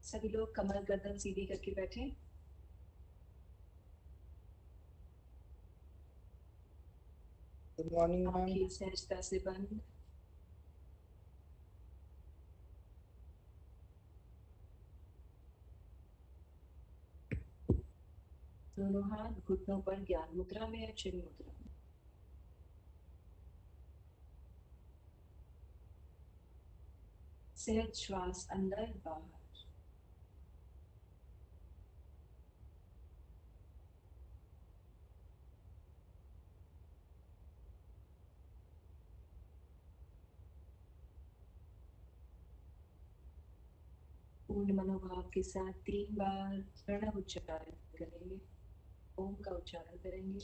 सभी लोग कमर गर्दन सीधी करके बैठे। Good morning ma'am. आंखें सहजता से बंद। दोनों हाथ घुटनों पर ज्ञान मुद्रा में या चिन्ह मुद्रा में। सहज श्वास अंदर बाहर। पूर्ण मनोभाव के साथ 3 बार प्रणव उच्चारण करेंगे। ओम का उच्चारण करेंगे।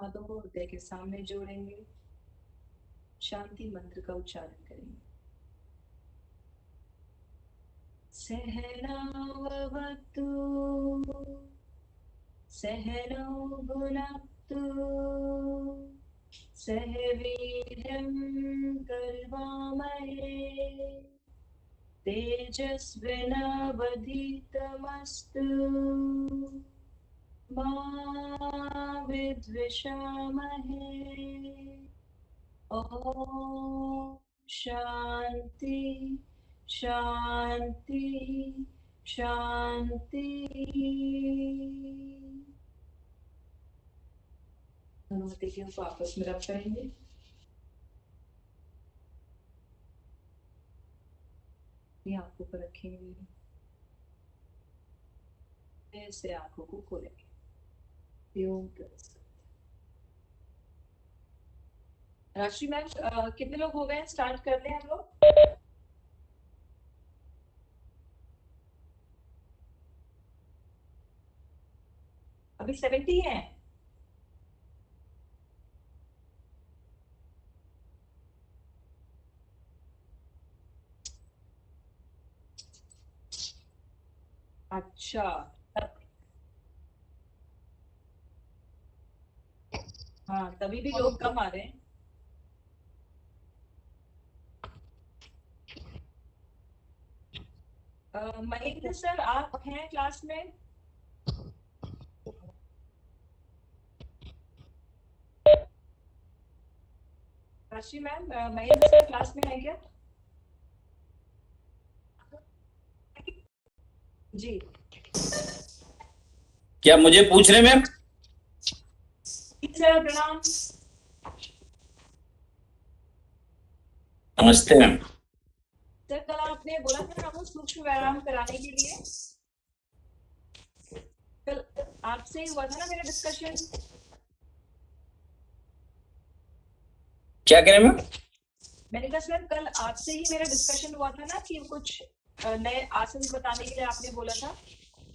हाथों को हृदय के सामने जोड़ेंगे। शांति मंत्र का उच्चारण करेंगे। सहनावतु सहनौ भुनक्तु सह वीर्यं कर्वामहे तेजस्विनावधीतमस्तु मा विद्विषामहे। ओम शांति शांति शांति। दोनों हथेलियों को आपस में रब करेंगे। आंखों पर रखेंगे। ऐसे आंखों को खोलेंगे। राशि मैम कितने लोग हो गए? स्टार्ट करते हैं हम लोग। अभी 70 है। अच्छा हाँ, तभी भी लोग कम आ रहे हैं। महेंद्र सर आप हैं क्लास में? राशि मैम महेंद्र सर क्लास में है क्या? जी क्या मुझे पूछ रहे मैम? सर प्रणाम। नमस्ते मैम। सर कल आपने बोला था ना आपको सूक्ष्म व्यायाम कराने के लिए। कल आपसे ही हुआ था ना मेरा डिस्कशन। क्या कह रहे मैम? मैंने कहा सर कल आपसे ही मेरा डिस्कशन हुआ था ना कि कुछ नए आसन बताने के लिए आपने बोला था।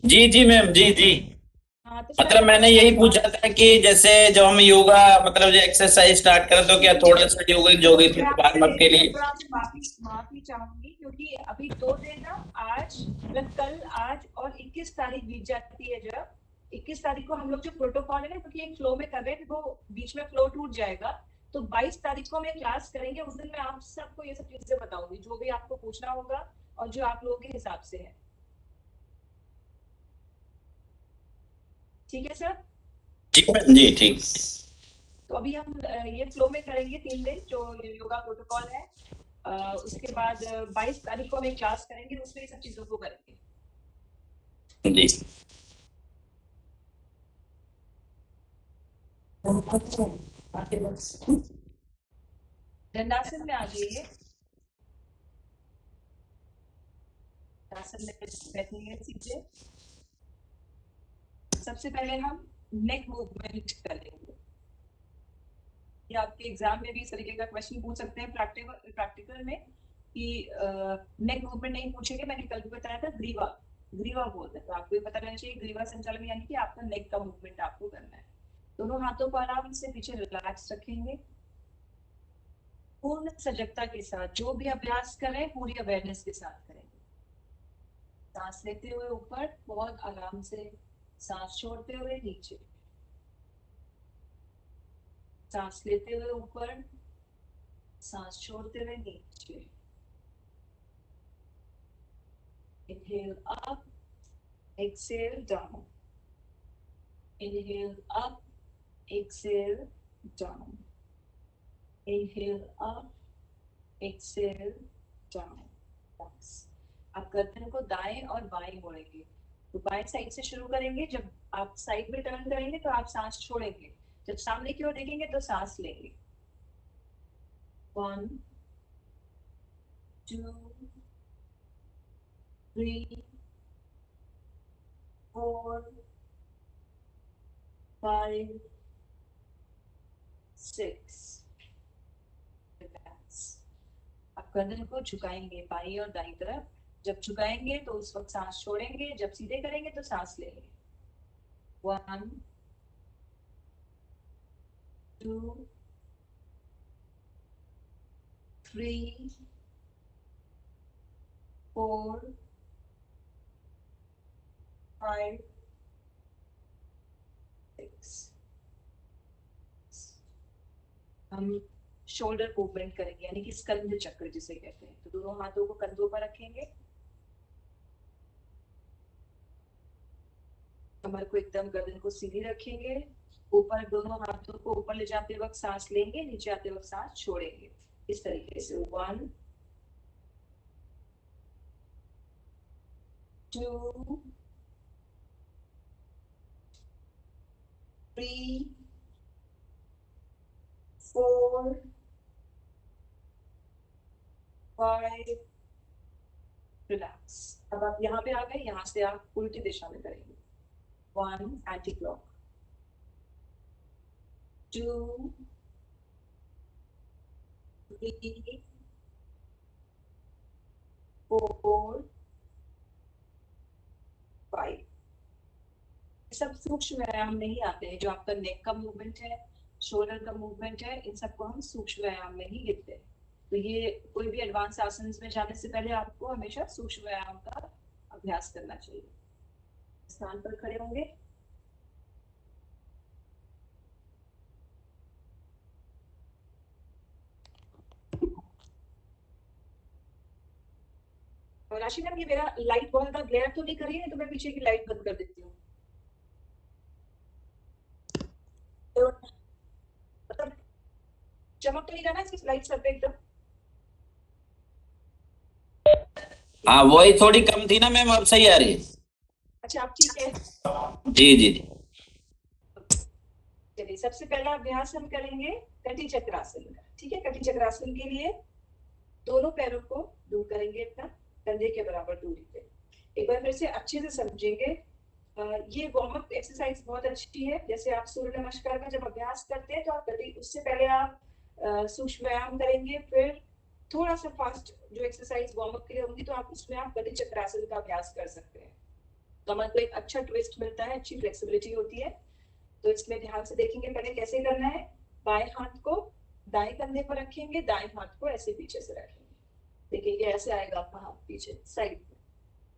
जी जी मैम, जी जी। हाँ तो मतलब मैंने यही पूछा था कि जैसे जब हम योगा मतलब जो एक्सरसाइज स्टार्ट करें तो क्या थोड़ा सा योगिक वार्म अप के लिए। माफी चाहूंगी क्योंकि अभी 2 दिन ना आज मतलब कल आज और 21 तारीख बीत जाती है। जब 21 तारीख को हम लोग जो प्रोटोकॉल है ना क्योंकि एक फ्लो में कर रहे थे वो बीच में फ्लो टूट जाएगा। तो 22 तारीख को हम क्लास करेंगे। उस दिन मैं आप सबको ये सब चीजें बताऊंगी जो भी आपको पूछना होगा और जो आप लोगों के हिसाब से है। ठीक है सर? ठीक है जी, ठीक। तो अभी हम ये फ्लो में करेंगे 3 दिन जो योगा प्रोटोकॉल है। उसके बाद 22 तारीख को हम एक क्लास करेंगे उसमें ये सब चीजों को करेंगे। जी दंडासन में आ जाइए। दंडासन में बैठेंगे सीधे। सबसे पहले हम नेक मूवमेंट करेंगे। ये आपके एग्जाम में भी इस तरीके का क्वेश्चन पूछ सकते हैं प्रैक्टिकल में कि नेक मूवमेंट नहीं पूछेंगे। मैंने कल भी बताया था ग्रीवा, ग्रीवा बोलते हैं, तो आपको ये पता रहना चाहिए ग्रीवा संचालन यानी कि आपका नेक का मूवमेंट आपको करना है। दोनों हाथों को आराम से पीछे रिलैक्स रखेंगे। पूर्ण सजगता के साथ जो भी अभ्यास करें पूरी अवेयरनेस के साथ करेंगे। सांस लेते हुए ऊपर, बहुत आराम से सांस छोड़ते हुए नीचे, सांस लेते हुए ऊपर, सांस छोड़ते हुए नीचे। Inhale up, exhale down. Inhale up, exhale down. Inhale up, exhale down. बस। आप गर्दन को दाएं और बाएं मोड़ेंगे। तो बाएं साइड से शुरू करेंगे। जब आप साइड में टर्न करेंगे तो आप सांस छोड़ेंगे। जब सामने की ओर देखेंगे तो सांस लेंगे। 1 2 3 4 5 6। आप गर्दन को झुकाएंगे बाईं और दाईं तरफ। जब झुकाएंगे तो उस वक्त सांस छोड़ेंगे। जब सीधे करेंगे तो सांस लेंगे। 1 2 3 4 5 6। हम शोल्डर मूवमेंट करेंगे यानी कि स्कंध चक्र जिसे कहते हैं। तो दोनों हाथों को कंधों पर रखेंगे। कमर को एकदम, गर्दन को सीधी रखेंगे। ऊपर दोनों हाथों को ऊपर ले जाते वक्त सांस लेंगे, नीचे आते वक्त सांस छोड़ेंगे। इस तरीके से 1 2 3 4 5। रिलैक्स। अब आप यहाँ पे आ गए, यहाँ से आप उल्टी दिशा में करेंगे। 1 एंटी क्लॉक, 2 3 4 5। सब सूक्ष्म व्यायाम नहीं आते हैं। जो आपका नेक का मूवमेंट है, शोल्डर का मूवमेंट है, इन सबको हम सूक्ष्म व्यायाम में ही गिनते हैं। तो ये कोई भी एडवांस आसन में जाने से पहले आपको हमेशा सूक्ष्म व्यायाम का अभ्यास करना चाहिए। स्थान पर खड़े होंगे। राशि मैम, ये मेरा लाइट बहुत ज्यादा ग्लेयर तो नहीं कर रही है, तो मैं पीछे की लाइट बंद कर देती हूँ। तो मतलब चमक तो नहीं रहा ना इसकी लाइट सर पे एकदम? हाँ वही थोड़ी कम थी ना मैम, अब सही आ रही है। अच्छा, आप ठीक है? जी जी। चलिए, सबसे पहला अभ्यास हम करेंगे कटी चक्रासन का। ठीक है, कटी चक्रासन के लिए दोनों पैरों को दूर करेंगे अपना कंधे के बराबर दूरी पे। एक बार फिर से अच्छे से समझेंगे। ये वार्म अप एक्सरसाइज बहुत अच्छी है। जैसे आप सूर्य नमस्कार का जब अभ्यास करते हैं तो आप कटी, उससे पहले आप सूक्ष्म व्यायाम करेंगे, फिर थोड़ा सा फास्ट जो एक्सरसाइज वार्म अप के लिए होगी तो आप उसमें आप कटी चक्रासन का अभ्यास कर सकते हैं। कमर को एक अच्छा ट्विस्ट मिलता है, अच्छी फ्लेक्सिबिलिटी होती है। तो इसमें ध्यान से देखेंगे पहले कैसे करना है। बाएं हाथ को दाएं कंधे पर रखेंगे, दाएं हाथ को ऐसे पीछे से रखेंगे। देखिए ये ऐसे आएगा आपका हाथ पीछे साइड में।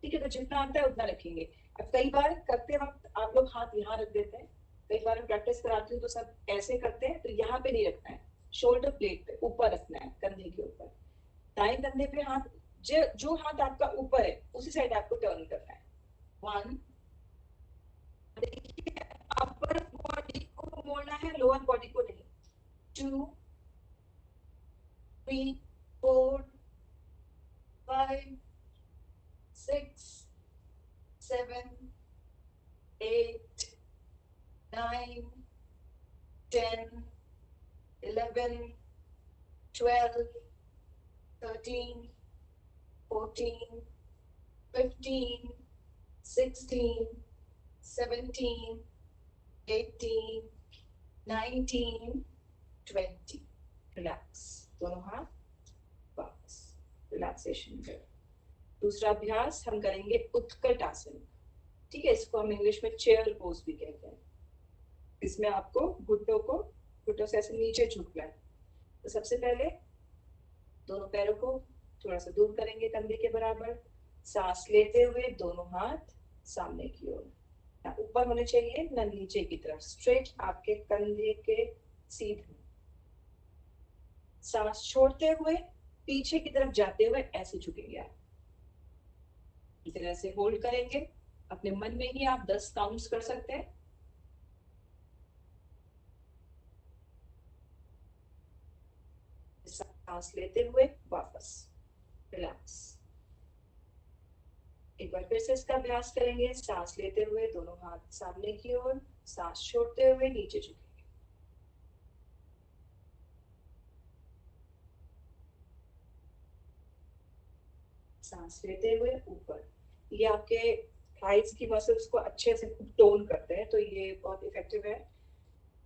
ठीक है, तो जितना आता है उतना रखेंगे। अब कई बार करते वक्त आप लोग हाथ यहाँ रख देते हैं। कई बार मैं प्रैक्टिस कराती हूँ तो सब ऐसे करते हैं, तो यहाँ पे नहीं रखना है, शोल्डर प्लेट पे ऊपर रखना है, कंधे के ऊपर। दाएं कंधे पे हाथ, जो हाथ आपका ऊपर है उसी साइड आपको टर्न करना है। 1, अपर बॉडी को मोड़ना है, लोअर बॉडी को नहीं। 2 3 4 5 6 7 8 9 10 11, 12, 13, 14, 15, 16, 17, 18, 19, 20. रिलैक्स, दोनों हाथ वापस, रिलैक्सेशन। दूसरा अभ्यास हम करेंगे उत्कट आसन। ठीक है, इसको हम इंग्लिश में चेयर पोज भी कहते हैं। इसमें आपको घुटनों से ऐसे नीचे झुकना है। तो सबसे पहले दोनों पैरों को थोड़ा सा दूर करेंगे कंधे के बराबर, सांस लेते हुए दोनों हाथ सामने की ओर, ना ऊपर होने चाहिए ना नीचे की तरफ, स्ट्रेट आपके कंधे के सीधे। सांस छोड़ते हुए पीछे की तरफ जाते हुए ऐसे झुकेंगे आप। इस तरह से होल्ड करेंगे। अपने मन में ही आप 10 काउंट्स कर सकते हैं। सांस लेते हुए वापस, रिलैक्स। एक बार फिर से इसका अभ्यास करेंगे। सांस लेते हुए दोनों हाथ सामने की ओर, सांस छोड़ते हुए नीचे झुकेंगे। सांस लेते हुए ऊपर। ये आपके थाइस की मसल्स को अच्छे से टोन करते हैं, तो ये बहुत इफेक्टिव है।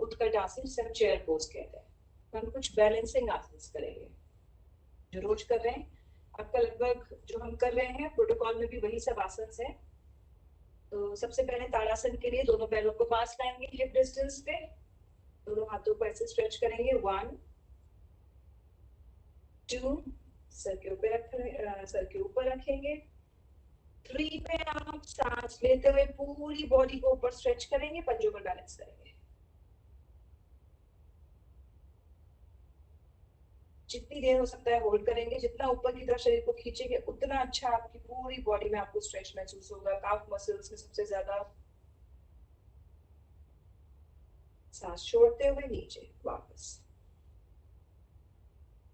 उत्कट आसन जिसे हम चेयर पोज कहते हैं। हम कुछ बैलेंसिंग आसन करेंगे जो रोज कर रहे हैं। आपका लगभग जो हम कर रहे हैं प्रोटोकॉल में भी वही सब आसन है। तो सबसे पहले ताड़ासन के लिए दोनों पैरों को पास लाएंगे हिप डिस्टेंस पे, दोनों हाथों को ऐसे स्ट्रेच करेंगे। 1, 2, सर के ऊपर रखेंगे। 3 पे आप सांस लेते हुए पूरी बॉडी को ऊपर स्ट्रेच करेंगे, पंजों पर बैलेंस करेंगे। जितनी देर हो सकता है होल्ड करेंगे। जितना ऊपर की तरफ शरीर को खींचेंगे उतना अच्छा आपकी पूरी बॉडी में आपको स्ट्रेच महसूस होगा, काफ मसल्स में सबसे ज्यादा। सांस छोड़ते हुए नीचे वापस।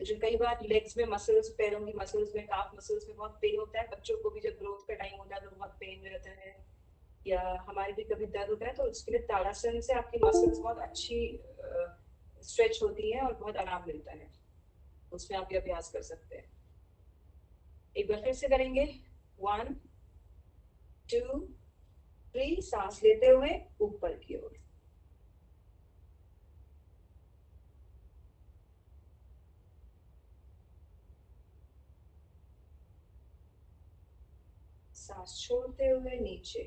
जो कई बार लेग्स में मसल्स, पैरों की मसल्स में, काफ मसल्स में बहुत पेन होता है। बच्चों को भी जब ग्रोथ का टाइम होता है तो बहुत पेन रहता है, या हमारे भी कभी दर्द होता है, तो उसके लिए ताड़ासन से आपकी मसल्स बहुत अच्छी स्ट्रेच होती है और बहुत आराम मिलता है। उसमें आप ये अभ्यास कर सकते हैं। एक बार फिर से करेंगे। 1, 2, 3, सांस लेते हुए ऊपर की ओर। सांस छोड़ते हुए नीचे।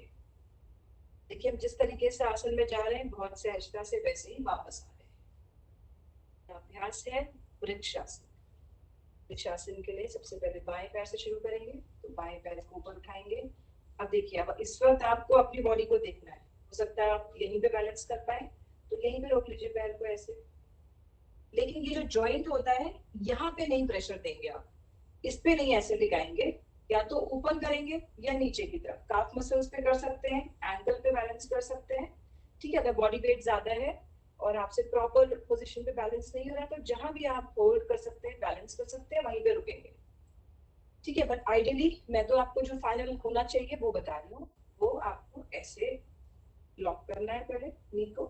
देखिए हम जिस तरीके से आसन में जा रहे हैं बहुत सहजता से वैसे ही वापस आ रहे हैं। अभ्यास है वृक्षासन। वृक्षासन के लिए सबसे पहले बाएं पैर से शुरू करेंगे। तो बाएं पैर को ऊपर उठाएंगे। अब देखिए, अब इस वक्त आपको अपनी बॉडी को देखना है। हो सकता है आप यहीं पे बैलेंस कर पाए, तो यहीं पे रोक लीजिए पैर को ऐसे। लेकिन ये जो जॉइंट होता है यहाँ पे नहीं प्रेशर देंगे आप, इस पे नहीं ऐसे टिकाएंगे। या तो ऊपर करेंगे या नीचे की तरफ, काफ मसल्स पे कर सकते हैं, एंकल पे बैलेंस कर सकते हैं। ठीक है, अगर बॉडी वेट ज्यादा है और आपसे प्रॉपर पोजीशन पे बैलेंस नहीं हो रहा तो जहां भी आप होल्ड कर सकते हैं, बैलेंस कर सकते हैं, वहीं पे रुकेंगे। ठीक है, बट आइडियली मैं तो आपको जो फाइनल होना चाहिए वो बता रही हूँ। वो आपको ऐसे लॉक करना है पहले नी को।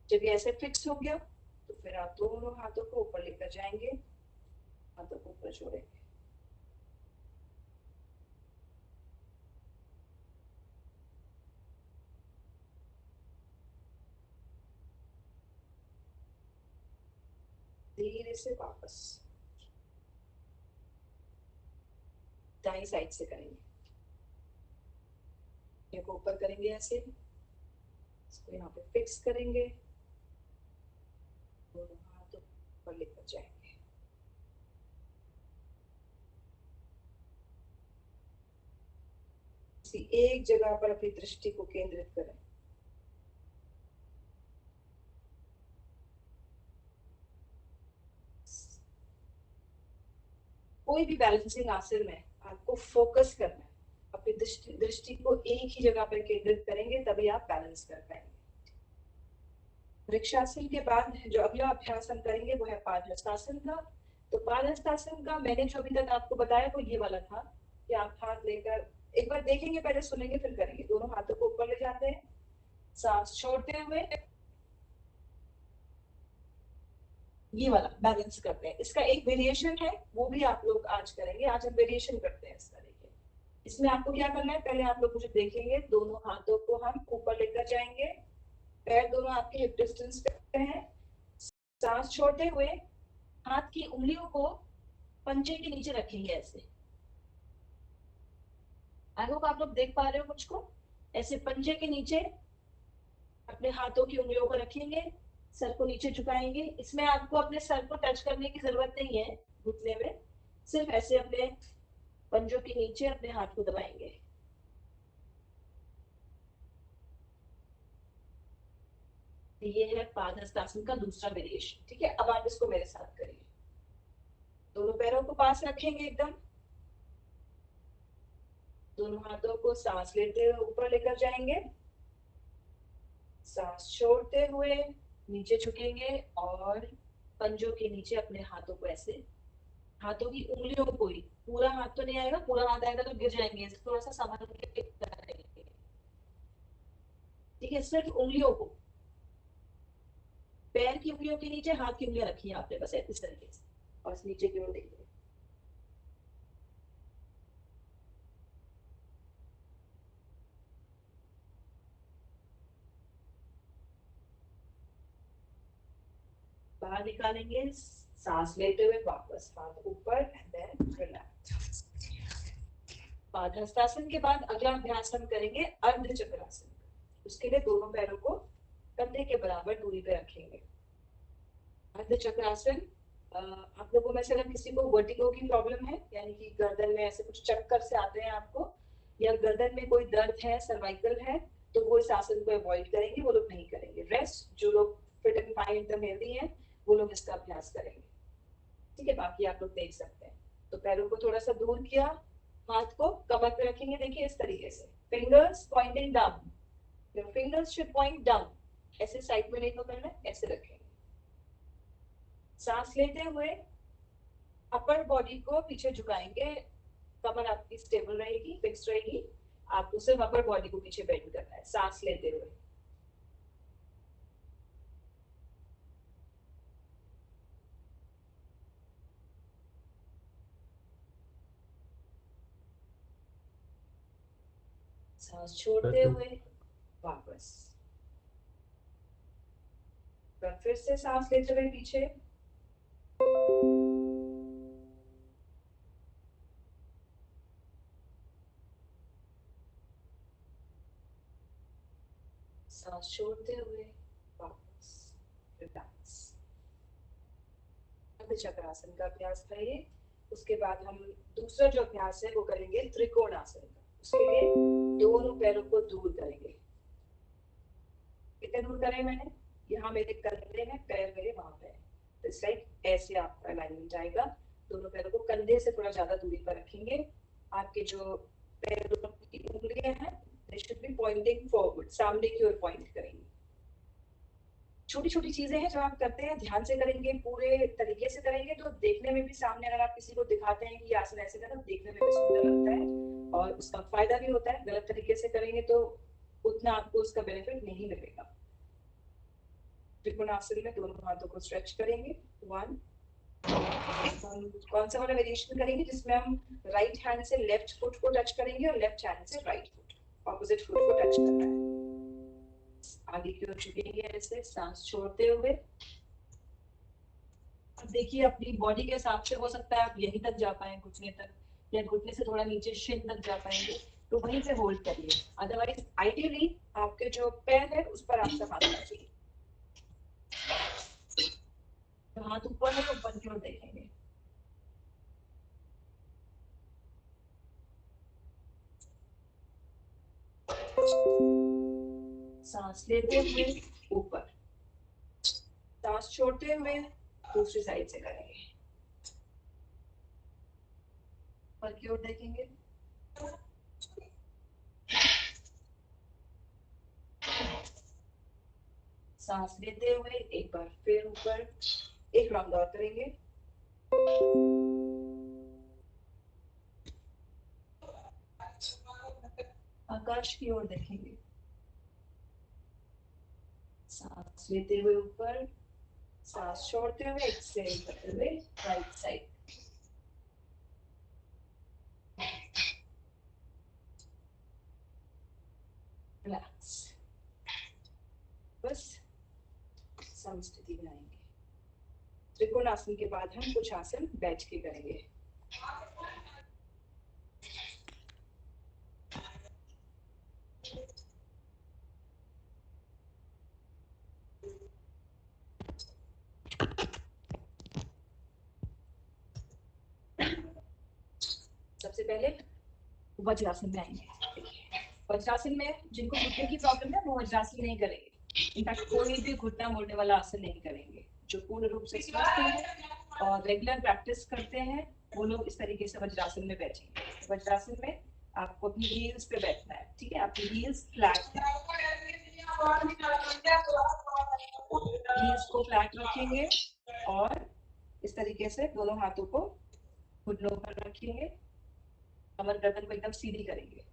जब ये ऐसे फिक्स हो गया तो फिर आप दोनों हाथों को ऊपर लेकर जाएंगे, हाथों को ऊपर छोड़ेंगे। धीरे से वापस दाईं साइड से करेंगे। को ऊपर करेंगे ऐसे, इसको यहाँ पे फिक्स करेंगे, दोनों हाथ ऊपर लेकर जाएंगे। किसी एक जगह पर अपनी दृष्टि को केंद्रित करें। कोई भी बैलेंसिंग आसन में आपको फोकस करना है, अपनी दृष्टि को एक ही जगह पर केंद्रित करेंगे तभी आप बैलेंस कर पाएंगे। वृक्षासन के बाद जो अगला अभ्यास हम करेंगे वो है पादहस्तासन का। तो पादहस्तासन का मैंने जो अभी तक आपको बताया वो ये वाला था कि आप हाथ लेकर एक बार देखेंगे, पहले सुनेंगे फिर करेंगे। दोनों हाथों को ऊपर ले जाते हैं, सांस छोड़ते हुए ये वाला बैलेंस करते हैं। इसका एक वेरिएशन है, वो भी आप लोग आज करेंगे। आज हम वेरिएशन करते हैं इसका। देखिए इसमें आपको क्या करना है, पहले आप लोग मुझे देखेंगे, दोनों हाथों को हम ऊपर लेकर जाएंगे, पैर दोनों आपके हिप डिस्टेंस पे हैं, सांस छोड़ते हुए हाथ की उंगलियों को पंजे के नीचे रखेंगे ऐसे। आई होप आप लोग देख पा रहे हो मुझको। ऐसे पंजे के नीचे अपने हाथों की उंगलियों को रखेंगे, सर को नीचे झुकाएंगे। इसमें आपको अपने सर को टच करने की जरूरत नहीं है घुटने में, सिर्फ ऐसे अपने पंजों के नीचे अपने हाथ को दबाएंगे। ये है पादहस्तासन का दूसरा वेरिएशन। ठीक है, अब आप इसको मेरे साथ करिए। दोनों पैरों को पास रखेंगे एकदम, दोनों हाथों को सांस लेते हुए ऊपर लेकर जाएंगे, सांस छोड़ते हुए नीचे झुकेंगे और पंजों के नीचे अपने हाथों को ऐसे, हाथों की उंगलियों को ही, पूरा हाथ तो नहीं आएगा, पूरा हाथ आएगा तो गिर जाएंगे, थोड़ा सा संभाल के करेंगे। ठीक है, सिर्फ उंगलियों को, पैर की उंगलियों के नीचे हाथ की उंगलियां रखी है आपने बस इस तरीके से, और नीचे की ओर देखिए। बाहर निकालेंगे, सांस लेते हुए वापस हाथ ऊपर एंड देन रिलैक्स। पादहस्तासन के बाद अगला अभ्यास हम करेंगे अर्ध चक्रासन। उसके लिए दोनों पैरों को कंधे के बराबर दूरी पे रखेंगे। अर्ध चक्रासन, आप लोगों में से अगर किसी को वर्टिगो की प्रॉब्लम है, यानी कि गर्दन में ऐसे कुछ चक्कर से आते हैं आपको, या गर्दन में कोई दर्द है, सर्वाइकल है, तो वो इस आसन को अवॉइड करेंगे, वो लोग नहीं करेंगे। रेस्ट जो लोग फिट एंड फाइन एकदम हेल्दी हैं वो लोग इसका अभ्यास करेंगे। ठीक है, बाकी आप लोग देख सकते हैं। तो पैरों को थोड़ा सा दूर किया, हाथ को कमर पे रखेंगे, देखिए इस तरीके से, fingers pointing down, your fingers should point down, ऐसे साइड में नहीं पकड़ना, ऐसे रखेंगे। सांस लेते हुए अपर बॉडी को पीछे झुकाएंगे, कमर आपकी स्टेबल रहेगी, फिक्स रहेगी, आपको सिर्फ अपर बॉडी को पीछे बेंड करना है सांस लेते हुए। सांस छोड़ते हुए वापस, फिर से सांस लेते हुए पीछे, सांस छोड़ते हुए वापस, रिलैक्स। अर्ध चक्रासन का अभ्यास करिए। उसके बाद हम दूसरा जो अभ्यास है वो करेंगे त्रिकोणासन का। उसके लिए दोनों पैरों को दूर करेंगे। कितने दूर करें मैंने, यहाँ मेरे कंधे में, पैर मेरे वहां पे, इस लाइक ऐसे आपका अलाइनमेंट आएगा। दोनों पैरों को कंधे से थोड़ा ज्यादा दूरी पर रखेंगे। आपके जो पैरों की उंगलियां हैं they should be pointing forward, सामने की ओर पॉइंट करेंगे। छोटी छोटी चीजें हैं जो आप करते हैं, ध्यान से करेंगे, पूरे तरीके से करेंगे तो देखने में भी, सामने अगर आप किसी को दिखाते हैं कि आसन ऐसे करो, देखने में भी सुंदर लगता है और उसका फायदा भी होता है। गलत तरीके से करेंगे तो उतना आपको उसका बेनिफिट नहीं मिलेगा। त्रिकोणासन में दोनों हाथों को स्ट्रेच करेंगे। वन, कौन सा वाला वेरिएशन करेंगे जिसमें हम राइट हैंड से लेफ्ट फुट को टच करेंगे और लेफ्ट हैंड से राइट फुट, ऑपोजिट फुट को टच करना है। आगे की ओर झुकेंगे ऐसे, सांस छोड़ते हुए। अब देखिए अपनी बॉडी के हिसाब से हो सकता है आप यहीं तक जा पाए घुटने तक, या घुटने से थोड़ा नीचे शिन तक जा पाएंगे, तो वहीं से होल्ड करिए। अदरवाइज आइडियली आपके जो पैर है उस पर आपका हाथ होना चाहिए। तो हाथ ऊपर है तो ऊपर की ओर देखेंगे। सांस लेते हुए ऊपर, सांस छोड़ते हुए दूसरी साइड से करेंगे, ऊपर की ओर देखेंगे। सांस लेते हुए एक बार फिर ऊपर, एक राउंड और करेंगे। आकाश की ओर देखेंगे, सांस लेते हुए ऊपर, सांस छोड़ते हुए एक्सहेल करते हुए राइट साइड। रिलैक्स, बस समस्थिति में आएंगे। त्रिकोणासन के बाद हम कुछ आसन बैठ के करेंगे। सबसे पहले वज्रासन में आएंगे। वज्रासन में जिनको घुटने की प्रॉब्लम है वो वज्रासन नहीं करेंगे, इनफैक्ट कोई भी घुटना मोड़ने वाला आसन नहीं करेंगे। जो पूर्ण रूप से स्वस्थ हैं और रेगुलर प्रैक्टिस करते हैं वो लोग इस तरीके से वज्रासन में बैठेंगे। वज्रासन में आपको अपनी हील्स पे बैठना है, ठीक है? आपकी हील्स फ्लैट है, हील्स को फ्लैट रखेंगे और इस तरीके से दोनों हाथों को घुटनों पर रखेंगे, कमर गर्दन को एकदम सीधी करेंगे।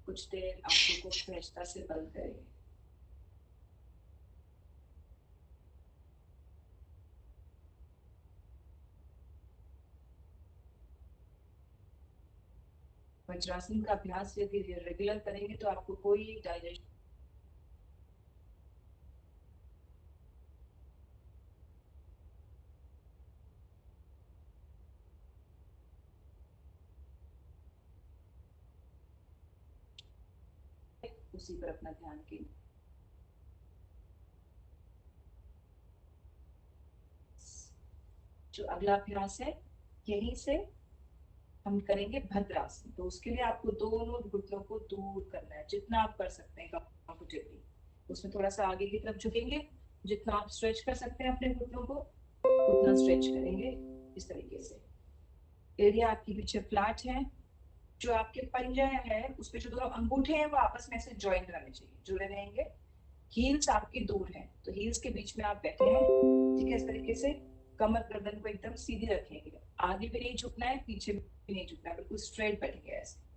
कुछ देर आंखों को सहजता से बंद करेंगे। वज्रासन का अभ्यास यदि रेगुलर करेंगे तो आपको कोई डाइजेशन उसी पर अपना ध्यान केंद्रित। जो अगला अभ्यास है यहीं से हम करेंगे भद्रासन। तो उसके लिए आपको दोनों घुटनों को दूर करना है, जितना आप कर सकते हैं कंफर्टेबली। उसमें थोड़ा सा आगे की तरफ झुकेंगे, जितना आप स्ट्रेच कर सकते हैं अपने घुटनों को उतना स्ट्रेच करेंगे। इस तरीके से एरिया आपके पीछे फ्लैट है। जो आपके पंजे है उस पे जो दोनों अंगूठे हैं वो आपस में ऐसे ज्वाइन रहने चाहिए, जुड़े रहेंगे। हील्स आपकी दूर है तो हील्स के बीच में आप बैठे हैं, ठीक है? इस तरीके से कमर गर्दन को एकदम सीधी रखेंगे, आगे भी नहीं झुकना है पीछे भी नहीं झुकना है, बिल्कुल स्ट्रेट बैठेंगे ऐसे।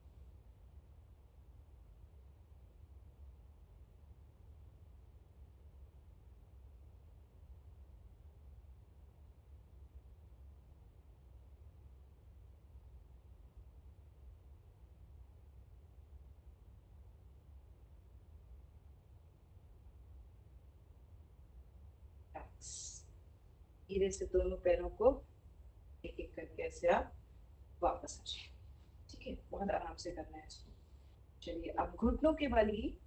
धीरे से दोनों पैरों को एक एक करके ऐसे आप वापस आ जाइए, ठीक है? बहुत आराम से करना है इसको। चलिए अब घुटनों के बल ही,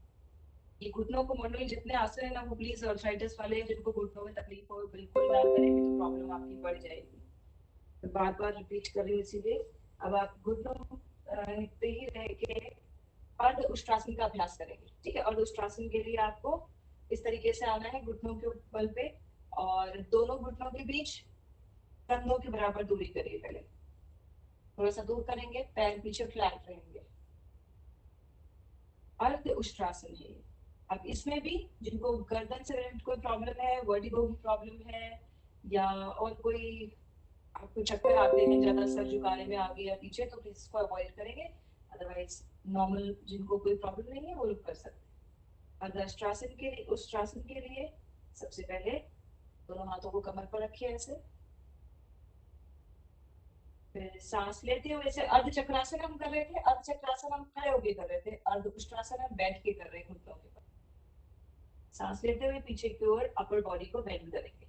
ये घुटनों को मोड़ने जितने आसन है ना वो प्लीज आर्थराइटिस वाले जिनको घुटनों में तकलीफ हो बिल्कुल ना करेंगे तो प्रॉब्लम आपकी बढ़ जाएगी। तो बार बार रिपीट कर रही हूँ इसीलिए। अब आप घुटनों पे ही रह के अर्ध उष्ट्रासन का अभ्यास करेंगे, ठीक है? अर्ध उष्ट्रासन के लिए आपको इस तरीके से आना है घुटनों के बल पे और दोनों घुटनों के बीच कंधों के बराबर दूरी करिए। पहले थोड़ा सा दूर करेंगे, पैर पीछे फ्लैट रहेंगे। अर्ध उष्ट्रासन है। अब इसमें भी जिनको गर्दन से रिलेटेड कोई प्रॉब्लम है, वर्टिगो की प्रॉब्लम है या और कोई आपको चक्कर आते हैं ज्यादा सर झुकाने में आगे या पीछे, तो प्लीज इसको अवॉइड करेंगे। अदरवाइज नॉर्मल जिनको कोई प्रॉब्लम नहीं है वो लोग कर सकते हैं। अर्धाष्ट्रासन के लिए, उष्ट्रासन के लिए सबसे पहले दोनों हाथों को कमर पर रखिए ऐसे, फिर सांस लेते हुए ऐसे अर्ध चक्रासन हम कर रहे थे, अर्ध चक्रासन हम खड़े होके कर रहे थे, अर्ध उष्ट्रासन हम बैठ के कर रहे हैं घुटनों के ऊपर। सांस लेते हुए पीछे की ओर अपर बॉडी को बेंड करेंगे।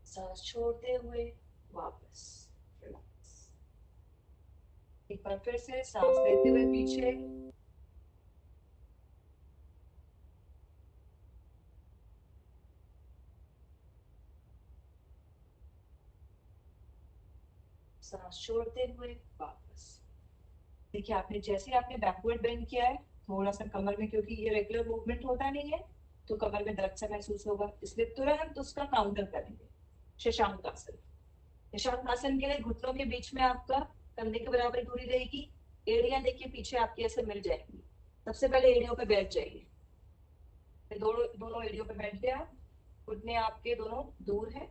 सांस छोड़ते हुए वापस रिलैक्स। एक बार फिर से सांस लेते हुए पीछे, सांस छोड़ते हुए वापस। देखिए आपने जैसे आपने बैकवर्ड बेंड किया है थोड़ा सा कमर में, क्योंकि ये रेगुलर मूवमेंट होता नहीं है तो कमर में दर्द सा महसूस होगा, इसलिए तुरंत उसका काउंटर करेंगे। शशांक आसन। शशांक आसन के लिए घुटनों के बीच में आपका कंधे के बराबर दूरी रहेगी। एड़ियां देखिए पीछे आपकी ऐसे मिल जाएंगी। सबसे पहले एड़ियों पे बैठ जाइए, दोनों दोनों एड़ियों पे बैठ गए आप। घुटने आपके दोनों दूर है,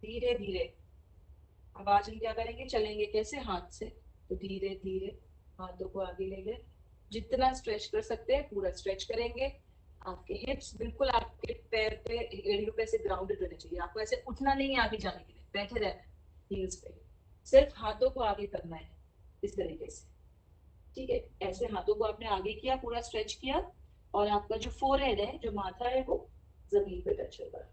धीरे धीरे। अब आज हम क्या करेंगे, चलेंगे कैसे, हाथ से। तो धीरे धीरे हाथों को आगे ले गए, जितना स्ट्रेच कर सकते हैं पूरा स्ट्रेच करेंगे। आपके हिप्स बिल्कुल आपके पैर पे, एड़ियों पे ऐसे ग्राउंडेड रहने चाहिए। आपको ऐसे उठना नहीं है आगे जाने के लिए, बैठे रहना है हील्स पे। सिर्फ हाथों को आगे करना है इस तरीके से, ठीक है। ऐसे हाथों को आपने आगे किया, पूरा स्ट्रेच किया, और आपका जो फोरहेड है, जो माथा है, वो जमीन पे टच होगा।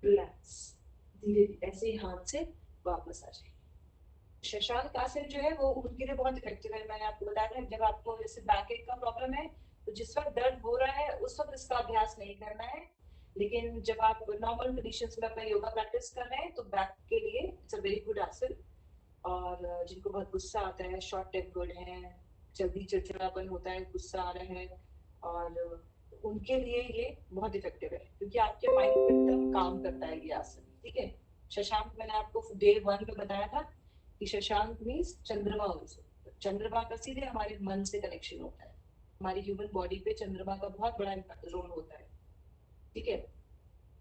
रिलैक्स, धीरे धीरे ऐसे ही हाथ से वापस आ जाए। शशांक आसन जो है वो उनके लिए बहुत इफेक्टिव है। मैंने आपको बताया था, जब आपको जैसे बैक एक का प्रॉब्लम है, तो जिस वक्त दर्द हो रहा है उस वक्त इसका अभ्यास नहीं करना है। लेकिन जब आप नॉर्मल कंडीशंस में अपना योगा प्रैक्टिस कर रहे हैं तो बैक के लिए इट्स अ वेरी गुड आसन। और जिनको बहुत गुस्सा आता है, शॉर्ट टेम्पर्ड है, जल्दी चिड़चिड़ापन होता है, गुस्सा आ रहा है, और उनके लिए ये बहुत इफेक्टिव है, क्योंकि आपके माइंड को एकदम काम करता है ये आसन, ठीक है। शशांक मैंने आपको डे 1 में बताया था कि शशांक मीन्स चंद्रमा ऑल्सो। चंद्रमा का सीधे हमारे मन से कनेक्शन होता है। हमारी ह्यूमन बॉडी पे चंद्रमा का बहुत बड़ा रोल होता है, ठीक है।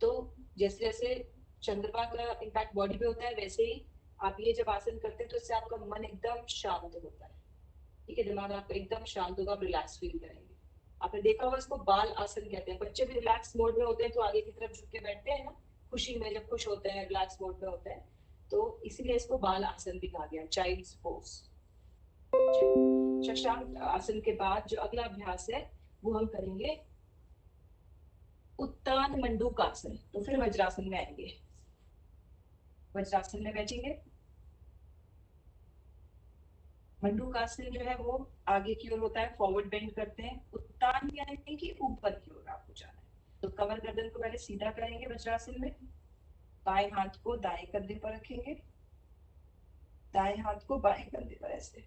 तो जैसे जैसे चंद्रमा का इम्पैक्ट बॉडी पे होता है, वैसे ही आप ये जब आसन करते हैं तो इससे आपका मन एकदम शांत होता है, ठीक है। दिमाग आपका एकदम शांत होगा, आप रिलैक्स फील करेंगे। आपने देखा होगा इसको बाल आसन कहते हैं। बच्चे भी रिलैक्स मोड में होते हैं तो आगे की तरफ झुक के बैठते हैं ना, खुशी में, जब खुश होते हैं रिलैक्स मोड में होते हैं, तो इसीलिए इसको बाल आसन भी कहा गया, चाइल्ड्स पोज। शशांक आसन के बाद जो अगला अभ्यास है वो हम करेंगे उत्तान मंडूकासन। तो फिर वज्रासन में आएंगे। वज्रासन में बैठेंगे। मंडूकासन जो है वो आगे की ओर होता है, फॉरवर्ड बेंड करते हैं। उत्तान यानी कि ऊपर की ओर आपको जाना है। तो कमर गर्दन को पहले सीधा करेंगे वज्रासन में। बाएं हाथ को दाएं कंधे पर रखेंगे, दाएं हाथ को बाएं कंधे पर ऐसे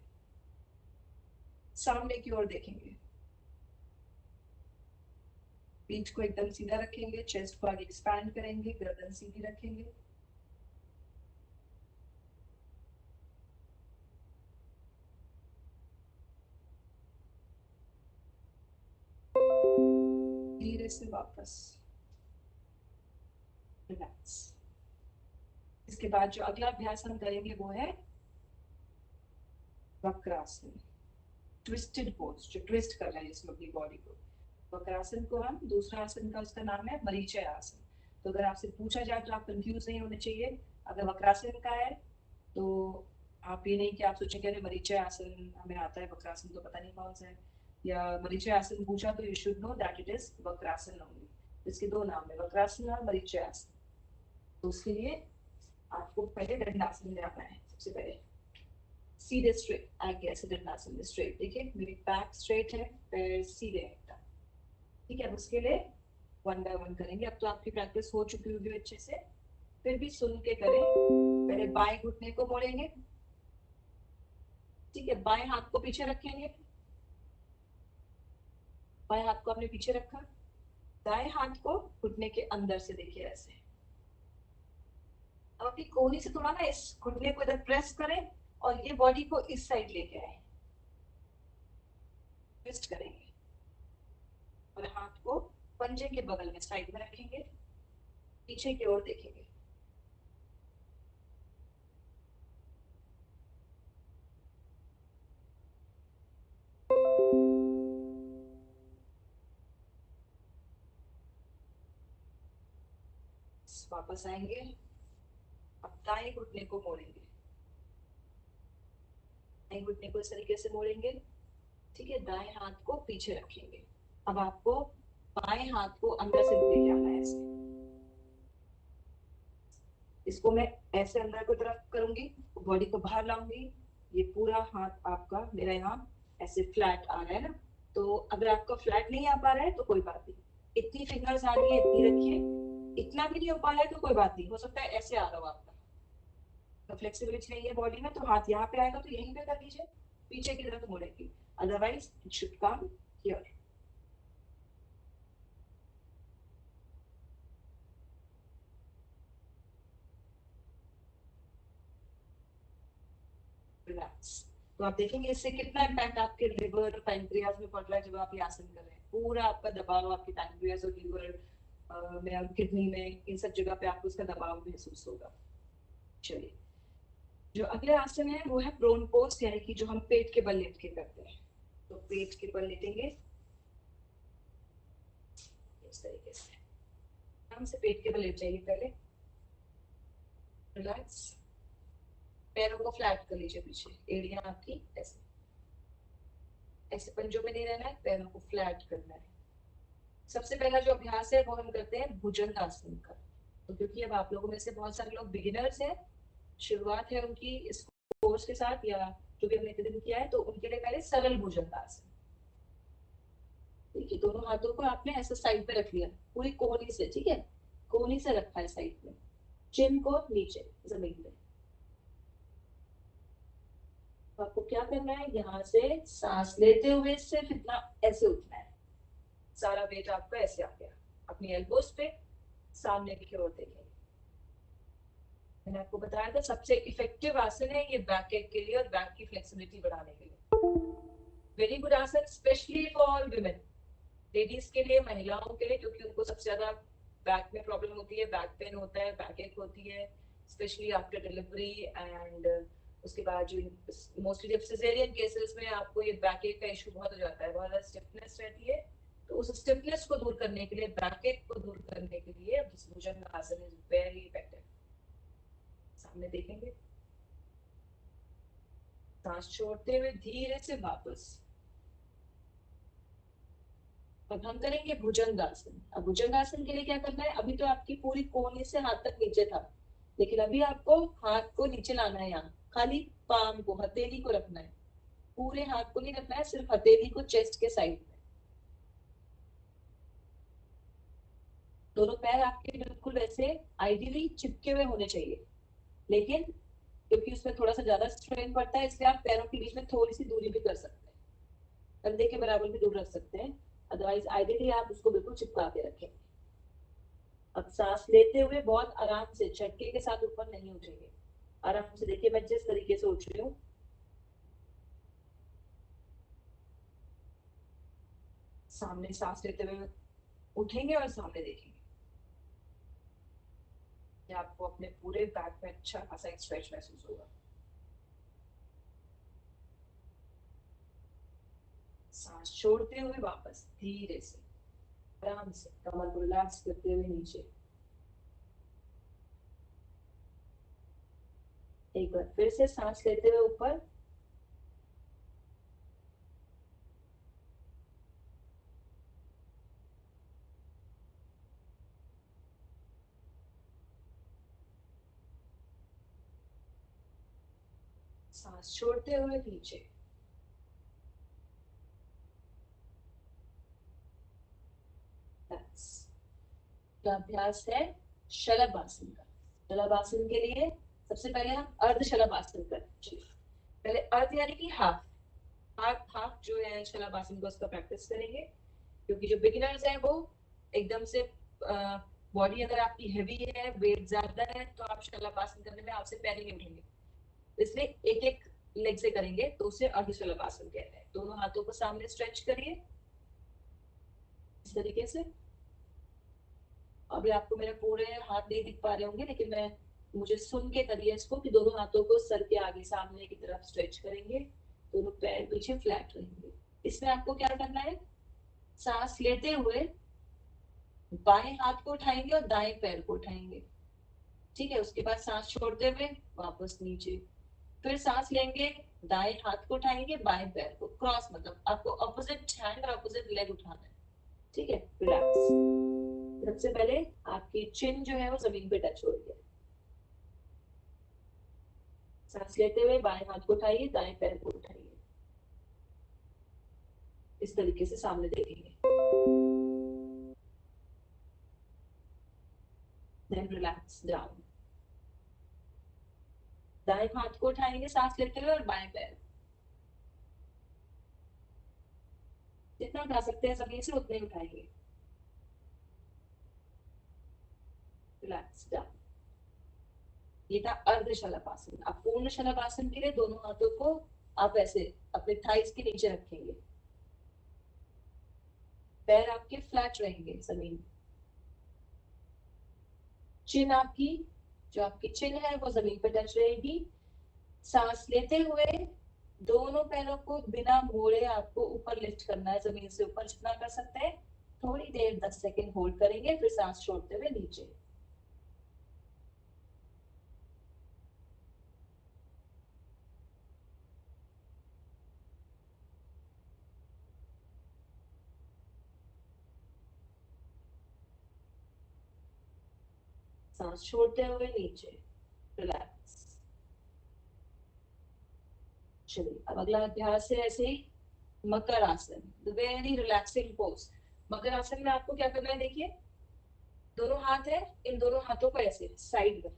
सामने की ओर देखेंगे। पीठ को एकदम सीधा रखेंगे, चेस्ट को आगे एक्सपैंड करेंगे, गर्दन सीधी रखेंगे। धीरे से वापस रिलैक्स। इसके बाद जो अगला अभ्यास हम करेंगे वो है वक्रासन, ट्विस्टेड पोज, जो ट्विस्ट कर रहे हैं इसमें अपनी बॉडी को। वक्रासन को हम, दूसरा आसन का उसका नाम है मरीचय आसन। तो अगर आपसे पूछा जाए तो आप कंफ्यूज नहीं होने चाहिए। अगर वक्रासन का है तो आप ये नहीं कि आप सोचेंगे अरे मरीचय आसन हमें आता है, वक्रासन तो पता नहीं कौन सा है। या मरीचय आसन पूछा तो you should know that it is Vakrasana only. इसके दो नाम है, वक्रासन और मरीचय आसन। तो उसके लिए आपको पहले दंडासन में आना है। सबसे पहले सीधे स्ट्रेट आगे, ऐसे दंडासन में स्ट्रेट। देखिए मेरी बैक स्ट्रेट है, पैर सीधे एकदम, ठीक है। अब उसके लिए 1 बाय 1 करेंगे। अब तो आपकी प्रैक्टिस हो चुकी होगी अच्छे से, फिर भी सुन के करें। पहले बाएं घुटने को मोड़ेंगे, ठीक है। बाएं हाथ को पीछे रखेंगे, बाएं हाथ को आपने पीछे रखा। दाएं हाथ को घुटने के अंदर से देखिए ऐसे। अब अपनी कोहनी से थोड़ा ना इस घुटने को इधर प्रेस करें और ये बॉडी को इस साइड लेके आए, ट्विस्ट करेंगे। और हाथ को पंजे के बगल में साइड में रखेंगे, पीछे की ओर देखेंगे। वापस आएंगे। अब दाएं घुटने को मोड़ेंगे, दाएं घुटने को इस तरीके से मोड़ेंगे, ठीक है। दाएं हाथ को पीछे रखेंगे। अब आपको बाएं हाथ को अंदर से लेके आना है ऐसे। इसको मैं ऐसे अंदर की तरफ करूंगी, बॉडी को बाहर लाऊंगी। ये पूरा हाथ आपका मेरा यहाँ ऐसे फ्लैट आ रहा है ना। तो अगर आपका फ्लैट नहीं आ पा रहा है तो कोई बात नहीं, इतनी फिंगर्स आ रही है इतनी रखिए। इतना भी नहीं हो पा रहा है तो कोई बात नहीं, हो सकता है ऐसे आ रहा हो आपका। तो फ्लेक्सिबिलिटी नहीं है बॉडी में तो हाथ यहाँ पे आएगा तो यहीं पे कर लीजिए, पीछे की तरफ मोड़ेंगे। Otherwise it should come here. Relax. तो आप देखेंगे इससे कितना इम्पैक्ट आपके लिवर और पैंक्रियाज में पड़ रहा है जब आप ये आसन कर रहे हैं। पूरा आपका दबाव आपके पैंक्रियाज और लिवर में और किडनी में, इन सब जगह पे आपको इसका दबाव महसूस होगा। चलिए, जो अगले आसन है वो है प्रोन पोज, यानी कि जो हम पेट के बल लेट के करते हैं। तो पेट के बल लेटेंगे इस तरीके से, आराम से पेट के बल लेट जाइए। पहले रिलैक्स, पैरों को फ्लैट कर लीजिए पीछे, एड़ियां आपकी ऐसे ऐसे पंजों में नहीं रहना है, पैरों को फ्लैट करना है। सबसे पहला जो अभ्यास है वो हम करते हैं भुजंगासन का। तो क्योंकि अब आप लोगों में से बहुत सारे लोग बिगिनर्स हैं, शुरुआत है उनकी इस कोर्स के साथ या जो भी हमने इतने दिन किया है, तो उनके लिए पहले सरल भुजंगासन। देखिए, दोनों हाथों को आपने ऐसा साइड पे रख लिया, पूरी कोहनी से, ठीक है, कोहनी से रखा है साइड में, चिन को नीचे जमीन पे। तो आपको क्या करना है, यहाँ से सांस लेते हुए सिर्फ इतना ऐसे उठना है, सारा वेट आपका ऐसे आ गया, अपनी एल्बोस पे सामने की ओर देखेंगे। मैंने आपको बताया था सबसे इफेक्टिव आसन है ये बैक एक के लिए और बैक की फ्लेक्सिबिलिटी बढ़ाने के लिए। वेरी गुड आसन स्पेशली फॉर वुमेन, लेडीज के लिए, महिलाओं के लिए, क्योंकि उनको सबसे ज्यादा बैक में प्रॉब्लम होती है, बैक पेन होता है, बैक एक होती है, स्पेशली आफ्टर डिलीवरी। एंड उसके बाद जो मोस्टली जब सिजेरियन केसेस में आपको ये बैक एक का इशू बहुत हो जाता है, बहुत स्टिफनेस रहती है। तो उस स्टिफनेस को दूर करने के लिए, बैक एक को दूर करने के लिए भुजंगासन इज वेरी इफेक्टिव। सामने देखेंगे, सांस छोड़ते हुए धीरे से वापस। अब हम करेंगे भुजंगासन। अब भुजंगासन के लिए क्या करना है, अभी तो आपकी पूरी कोहनी से हाथ तक नीचे था, लेकिन अभी आपको हाथ को नीचे लाना है, यहाँ खाली पाम को, हथेली को रखना है, पूरे हाथ को नहीं रखना है, सिर्फ हथेली को चेस्ट के साइड में। दोनों पैर आपके बिल्कुल वैसे आइडियली चिपके हुए होने चाहिए, लेकिन क्योंकि उसमें थोड़ा सा ज्यादा स्ट्रेन पड़ता है, इसलिए आप पैरों के बीच में थोड़ी सी दूरी भी कर सकते हैं, कंधे के बराबर भी दूर रख सकते हैं, अदरवाइज आइडियली आप उसको बिल्कुल चिपका के रखें। अब सांस लेते हुए बहुत आराम से, झटके के साथ ऊपर नहीं उठेंगे, आराम से। देखिए मैं जिस तरीके से उठ रही हूँ, सामने सांस लेते हुए उठेंगे और सामने देखेंगे। ये आपको अपने पूरे बैक में अच्छा खासा एक स्ट्रेच महसूस होगा। सांस छोड़ते हुए वापस धीरे से, आराम से, कमर को रिलैक्स करते हुए नीचे। एक बार फिर से सांस लेते हुए ऊपर, सांस छोड़ते हुए नीचे। का अभ्यास है शलभासन का। शलभासन के लिए सबसे पहले हम अर्धशलभासन करते हैं। पहले अर्ध यानी कि हाफ, हाफ जो है शलभासन को, उसका प्रैक्टिस करेंगे, क्योंकि जो बिगिनर्स हैं वो एकदम से बॉडी अगर आपकी हेवी है, वेट ज्यादा है, तो आप शलभासन करने में आपसे पैर नहीं उठेंगे, इसलिए एक एक लेग से करेंगे, तो उसे अर्धशलभासन कहते हैं। दोनों हाथों को सामने स्ट्रेच करिए इस तरीके से। अभी आपको मेरे पूरे हाथ नहीं दिख पा रहे होंगे, लेकिन मैं, मुझे सुन के करिए इसको, कि दोनों हाथों को सर के आगे सामने की तरफ स्ट्रेच करेंगे, दोनों पैर पीछे फ्लैट रहेंगे। इसमें आपको क्या करना है, सांस लेते हुए बाएं हाथ को उठाएंगे और दाएं पैर को उठाएंगे, ठीक है। उसके बाद सांस छोड़ते हुए वापस नीचे, फिर सांस लेंगे, दाएं हाथ को उठाएंगे, बाएं पैर को क्रॉस, मतलब आपको ऑपोजिट हैंड और ऑपोजिट लेग उठाना है, ठीक है। रिलैक्स। सबसे पहले आपकी चिन जो है वो जमीन पे टच हो रही है। सांस लेते हुए बाएं हाथ को उठाइए, दाएं पैर को उठाइए, इस तरीके से सामने देखेंगे। Then relax down. दाएं हाथ को उठाएंगे सांस लेते हुए और बाएं पैर, जितना उठा सकते हैं जमीन से उतने उठाएंगे। Relax down. ये था अर्ध शलभासन। अब पूर्ण शलभासन के लिए दोनों हाथों को आप ऐसे अपने थाइस के नीचे रखेंगे, पैर आपके फ्लैट रहेंगे जमीन। चिन आपकी, जो आपकी चिन है वो जमीन पर टच रहेगी। सांस लेते हुए दोनों पैरों को बिना मोड़े आपको ऊपर लिफ्ट करना है, जमीन से ऊपर जितना कर सकते हैं। थोड़ी देर 10 सेकेंड होल्ड करेंगे, फिर सांस छोड़ते हुए नीचे। सांस छोड़ते हुए नीचे, रिलैक्स। चलिए अब अगला अभ्यास है ऐसे ही मकर आसन, वेरी रिलैक्सिंग पोज। मकर आसन में आपको क्या करना है, देखिए दोनों हाथ है, इन दोनों हाथों को ऐसे साइड में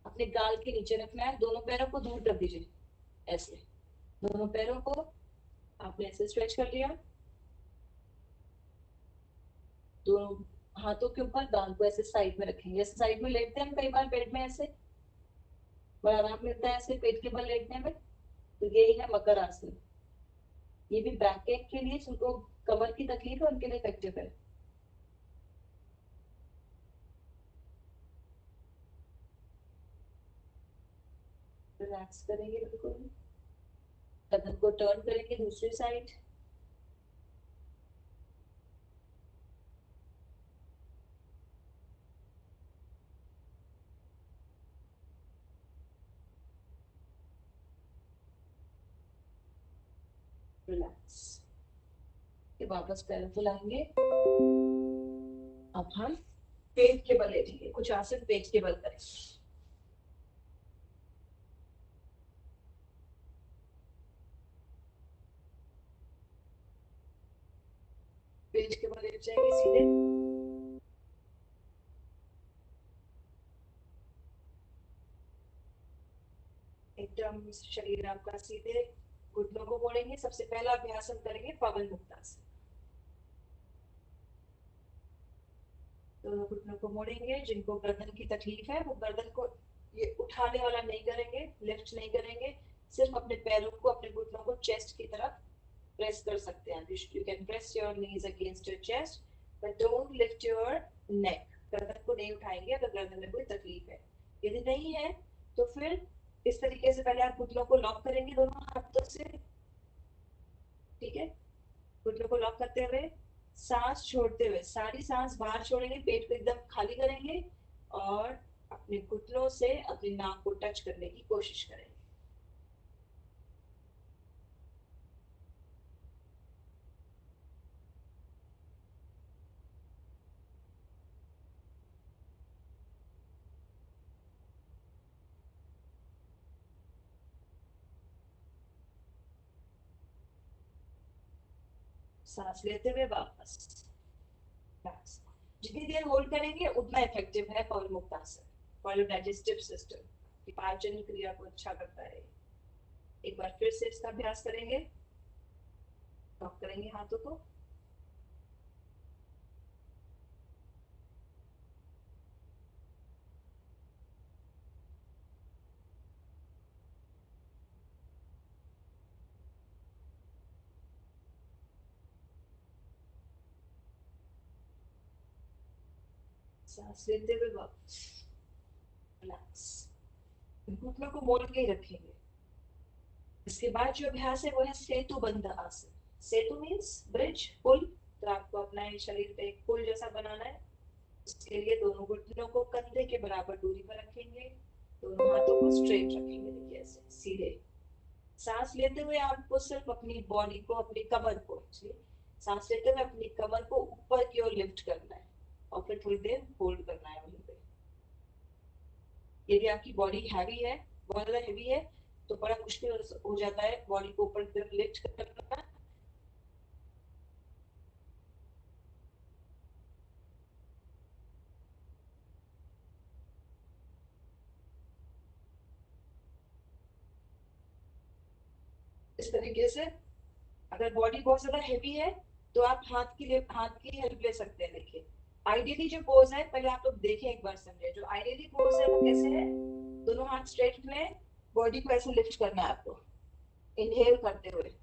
अपने गाल के नीचे रखना है, दोनों पैरों को दूर कर दीजिए ऐसे। दोनों पैरों को आपने ऐसे स्ट्रेच कर लिया, दोनों हाथों के ऊपर गाल को ऐसे साइड में रखेंगे। ऐसे साइड में लेटते हैं हम कई बार बेड में, ऐसे बड़ा आराम मिलता है ऐसे पेट के बल लेटने में। तो यही है मकर आसन। ये भी बैक एक के लिए, जिनको कमर की तकलीफ है उनके लिए इफेक्टिव है। रिलैक्स करेंगे बिल्कुल, गर्दन को टर्न करेंगे दूसरी साइड। रिलैक्स के वापस पैरों को लाएंगे। अब हम पेट के बल लेटेंगे, कुछ आसन पेट के बल करेंगे। पेट के बल लेट जाएंगे सीधे, एकदम शरीर आपका सीधे। घुटनों को मोड़ेंगे। सबसे पहला अभ्यास हम करेंगे पवन मुक्तासन। दोनों घुटनों को मोड़ेंगे। जिनको गर्दन की तकलीफ है वो गर्दन को ये उठाने वाला नहीं करेंगे, लिफ्ट नहीं करेंगे, सिर्फ अपने पैरों को, अपने घुटनों को चेस्ट की तरफ प्रेस कर सकते हैं। You can press your knees against your chest but don't lift your neck. गर्दन को नहीं उठाएंगे अगर गर्दन में कोई तकलीफ है। यदि नहीं है तो फिर इस तरीके से पहले आप घुटनों को लॉक करेंगे दोनों हाथों से, ठीक है। घुटनों को लॉक करते हुए सांस छोड़ते हुए सारी सांस बाहर छोड़ेंगे, पेट को एकदम खाली करेंगे और अपने घुटनों से अपनी नाक को टच करने की कोशिश करेंगे। सांस लेते हुए वापस। जितनी देर होल्ड करेंगे उतना इफेक्टिव है पवन मुक्तासन फॉर योर डाइजेस्टिव सिस्टम। पाचन क्रिया को अच्छा करता है। एक बार फिर से इसका अभ्यास करेंगे। लॉक करेंगे हाथों को, सांस लेते हुए वापस रिलैक्स। घुटनों को मोड़ के ही रखेंगे। इसके बाद जो अभ्यास है वो है सेतु बंध आसन। सेतु मीन्स ब्रिज, पुल। तो आपको अपना शरीर पे एक पुल जैसा बनाना है। उसके लिए दोनों घुटनों को कंधे के बराबर दूरी पर रखेंगे, दोनों हाथों को स्ट्रेट रखेंगे, देखिए ऐसे सीधे। सांस लेते हुए आपको सिर्फ अपनी बॉडी को, अपनी कमर को, सांस लेते हुए अपनी कमर को ऊपर की ओर लिफ्ट करना है और फिर थोड़ी देर होल्ड करना है वहीं पे। यदि आपकी बॉडी हैवी है, बहुत ज्यादा हैवी है, तो बड़ा मुश्किल हो जाता है बॉडी को ऊपर की तरफ लिफ्ट करना। इस तरीके से अगर बॉडी बहुत ज्यादा हैवी है तो आप हाथ की हेल्प ले सकते हैं। देखिए आइडियली जो पोज है, पहले आप लोग देखें एक बार, समझे। जो आइडियली पोज है वो कैसे है, दोनों हाथ स्ट्रेट रखने, बॉडी को ऐसे लिफ्ट करना है आपको, इनहेल करते हुए।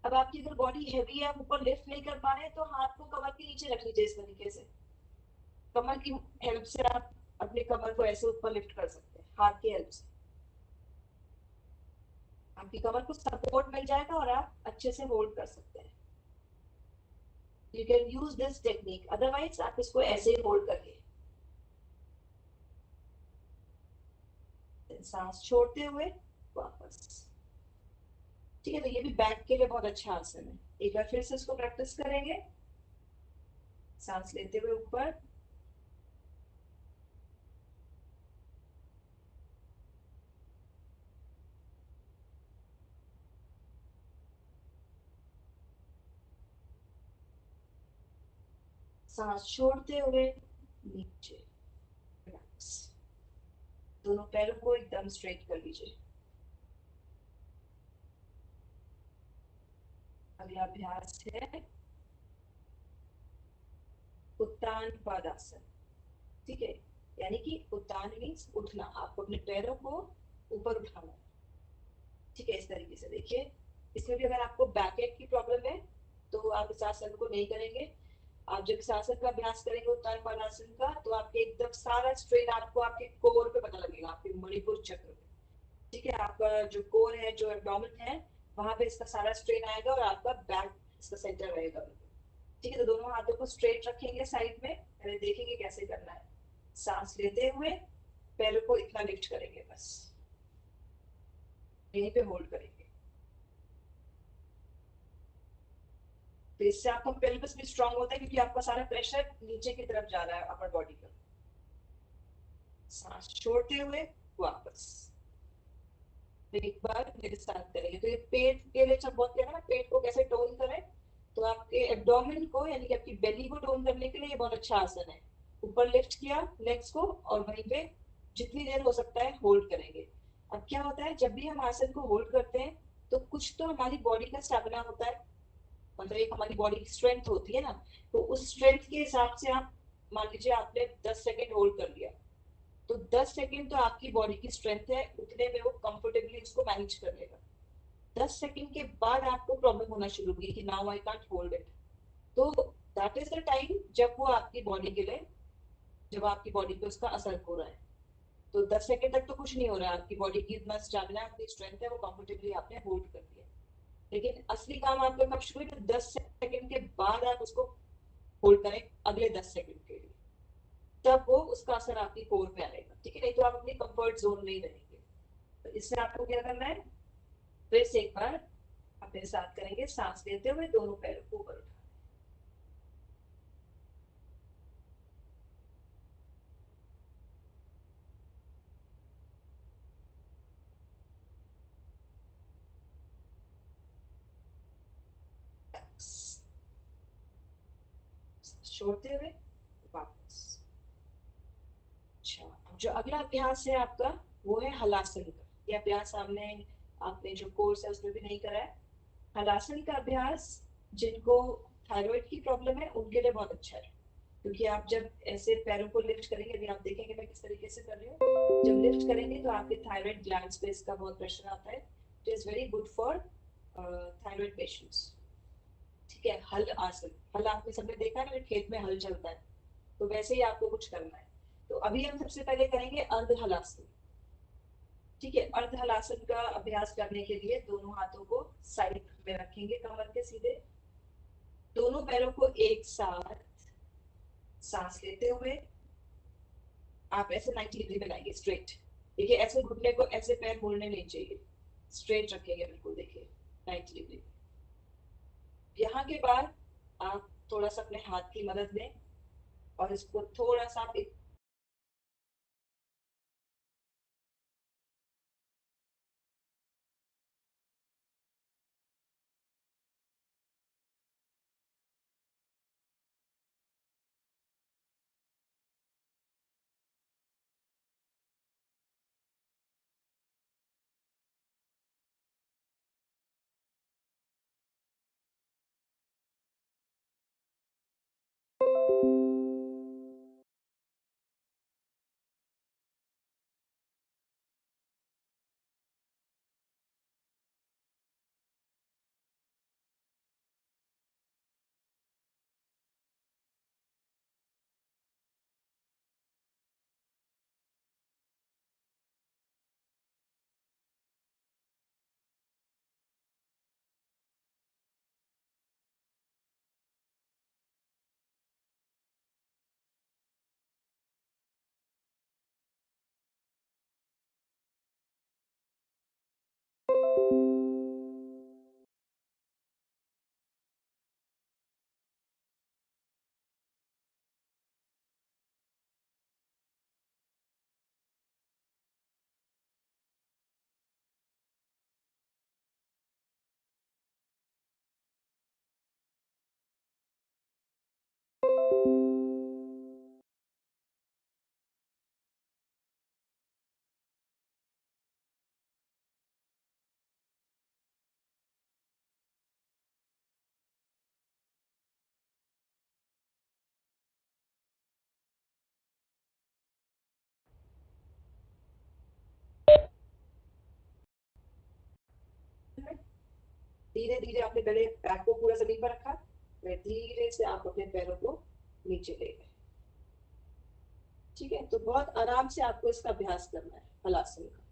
अब आपकी अगर बॉडी हैवी है, आप ऊपर लिफ्ट नहीं कर पा रहे हैं, तो हाथ को कमर के नीचे रख लीजिए इस तरीके से। कमर की हेल्प से आप अपने कमर को ऐसे ऊपर लिफ्ट कर सकते हैं हाथ की हेल्प से। आपकी कमर को सपोर्ट मिल जाएगा और आप अच्छे से होल्ड कर सकते हैं। You can use this technique, otherwise आप इसको ऐसे ही होल्ड करिए। सांस छोड़ते हुए वापस। ठीक है, तो ये भी बैक के लिए बहुत अच्छा आसन है। एक बार फिर से इसको प्रैक्टिस करेंगे। सांस लेते हुए ऊपर, सांस छोड़ते हुए नीचे, रिलैक्स। दोनों पैरों को एकदम स्ट्रेट कर लीजिए। अगला अभ्यास है उत्तान पादासन। ठीक है, यानी कि उत्तान मीन्स उठना, आपको अपने पैरों को ऊपर उठाना है। ठीक है, इस तरीके से देखिए। इसमें भी अगर आपको बैक एक की प्रॉब्लम है तो आप इस आसन को नहीं करेंगे। आप जब इस आसन का अभ्यास करेंगे उत्तान पादासन का, तो आपके एकदम सारा स्ट्रेन आपको आपके कोर पे पता लगेगा, आपके मणिपुर चक्र में। ठीक है, आपका जो कोर है, जो एब्डोमेन है, वहां पे इसका सारा स्ट्रेन आएगा और आपका बैक इसका सेंटर रहेगा। ठीक है, तो दोनों हाथों को स्ट्रेट रखेंगे साइड में, पहले देखेंगे कैसे करना है। सांस लेते हुए पैरों को इतना लिफ्ट करेंगे, बस यहीं पे होल्ड करेंगे। तो इससे आपका पेल्विस भी स्ट्रांग होता है, क्योंकि आपका सारा प्रेशर नीचे की तरफ जा रहा है अपर बॉडी का। सांस छोड़ते हुए वापस। तो एक बार मेरे साथ करेंगे। तो ये पेट के लिए सब बहुत कहना ना, पेट को कैसे टोन करें, तो आपके एब्डोमेन को यानी कि आपकी बेली को टोन करने के लिए ये बहुत अच्छा आसन है। ऊपर लिफ्ट किया लेग्स को और वहीं पे जितनी देर हो सकता है होल्ड करेंगे। अब क्या होता है, जब भी हम आसन को होल्ड करते हैं तो कुछ तो हमारी बॉडी का स्टेमिना होता है, मतलब एक हमारी बॉडी की स्ट्रेंथ होती है ना। तो उस स्ट्रेंथ के हिसाब से आप मान लीजिए आपने 10 सेकेंड होल्ड कर लिया, तो 10 सेकेंड तो आपकी बॉडी की स्ट्रेंथ है, उतने में वो कंफर्टेबली इसको मैनेज कर लेगा। 10 सेकेंड के बाद आपको प्रॉब्लम होना शुरू हुई कि now I can't hold it, तो दैट इज द टाइम जब वो आपकी बॉडी के लिए, जब आपकी बॉडी पे उसका असर हो रहा है। तो 10 सेकेंड तक तो कुछ नहीं हो रहा है, आपकी बॉडी की इतना स्टेमिना, इतनी स्ट्रेंथ है, वो कंफर्टेबली आपने होल्ड कर दिया। लेकिन असली काम आपका कब शुरू है, 10 सेकेंड के बाद आप उसको होल्ड करें अगले 10 सेकेंड के लिए, तब वो उसका असर आपकी कोर पे आएगा। ठीक है, नहीं तो आप अपनी कंफर्ट जोन में ही रहेंगे। तो इससे आपको क्या करना है, फिर से एक बार अपने साथ करेंगे। सांस लेते हुए दोनों पैरों को ऊपर उठाना। छोड़ते हुए वापस। अच्छा, जो अगला अभ्यास है आपका वो है हलासन का। ये अभ्यास आपने आपने जो कोर्स है उसमें भी नहीं करा है। हलासन का अभ्यास जिनको थायराइड की प्रॉब्लम है उनके लिए बहुत अच्छा है, क्योंकि आप जब ऐसे पैरों को लिफ्ट करेंगे, अभी आप देखेंगे मैं किस तरीके से कर रही हूँ, जब लिफ्ट करेंगे तो आपके थायराइड ग्लैंड्स पे इसका बहुत प्रेशर आता है। It is very good for thyroid patients. ठीक है, हल आसन, हल आपने सबने देखा है ना, खेत में हल चलता है, तो वैसे ही आपको कुछ करना है। तो अभी हम सबसे पहले करेंगे अर्ध हलासन। ठीक है, अर्ध हलासन का अभ्यास करने के लिए दोनों हाथों को साइड में रखेंगे कमर के सीधे, दोनों पैरों को एक साथ सांस लेते हुए आप ऐसे 90 डिग्री बनाएंगे स्ट्रेट। देखिए, ऐसे घुटने को, ऐसे पैर मुड़ने नहीं चाहिए, स्ट्रेट रखेंगे बिल्कुल, देखिए 90 डिग्री। यहाँ के बाद आप थोड़ा सा अपने हाथ की मदद लें और इसको थोड़ा सा आप धीरे धीरे आपने पहले पैर को पूरा जमीन पर रखा, फिर धीरे से आप अपने पैरों को नीचे ले गए। ठीक है, तो बहुत आराम से आपको इसका अभ्यास करना है हलासन का।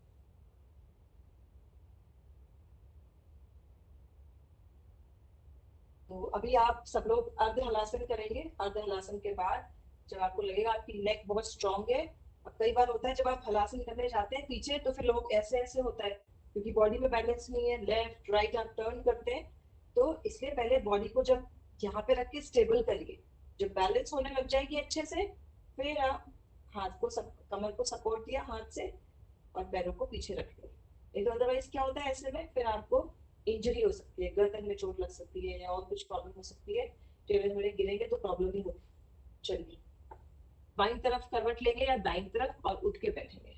तो अभी आप सब लोग अर्ध हलासन करेंगे। अर्ध हलासन के बाद जब आपको लगेगा आपकी नेक बहुत स्ट्रांग है, अब कई बार होता है जब आप हलासन करने जाते हैं पीछे तो फिर लोग ऐसे ऐसे होता है क्योंकि बॉडी में बैलेंस नहीं है, लेफ्ट राइट आप टर्न करते हैं, तो इसलिए पहले बॉडी को जब यहाँ पे रख के स्टेबल करिए। जब बैलेंस होने लग जाएगी अच्छे से, फिर आप हाथ को कमर को सपोर्ट दिया हाथ से और पैरों को पीछे रख लिया। नहीं तो अदरवाइज क्या होता है ऐसे में, फिर आपको इंजरी हो सकती है, गर्दन में चोट लग सकती है या और कुछ प्रॉब्लम हो सकती है। टेढ़े मेढ़े गिरेंगे तो प्रॉब्लम ही होगी। चलिए, बाईं तरफ करवट लेंगे या दाईं तरफ और उठ के बैठेंगे।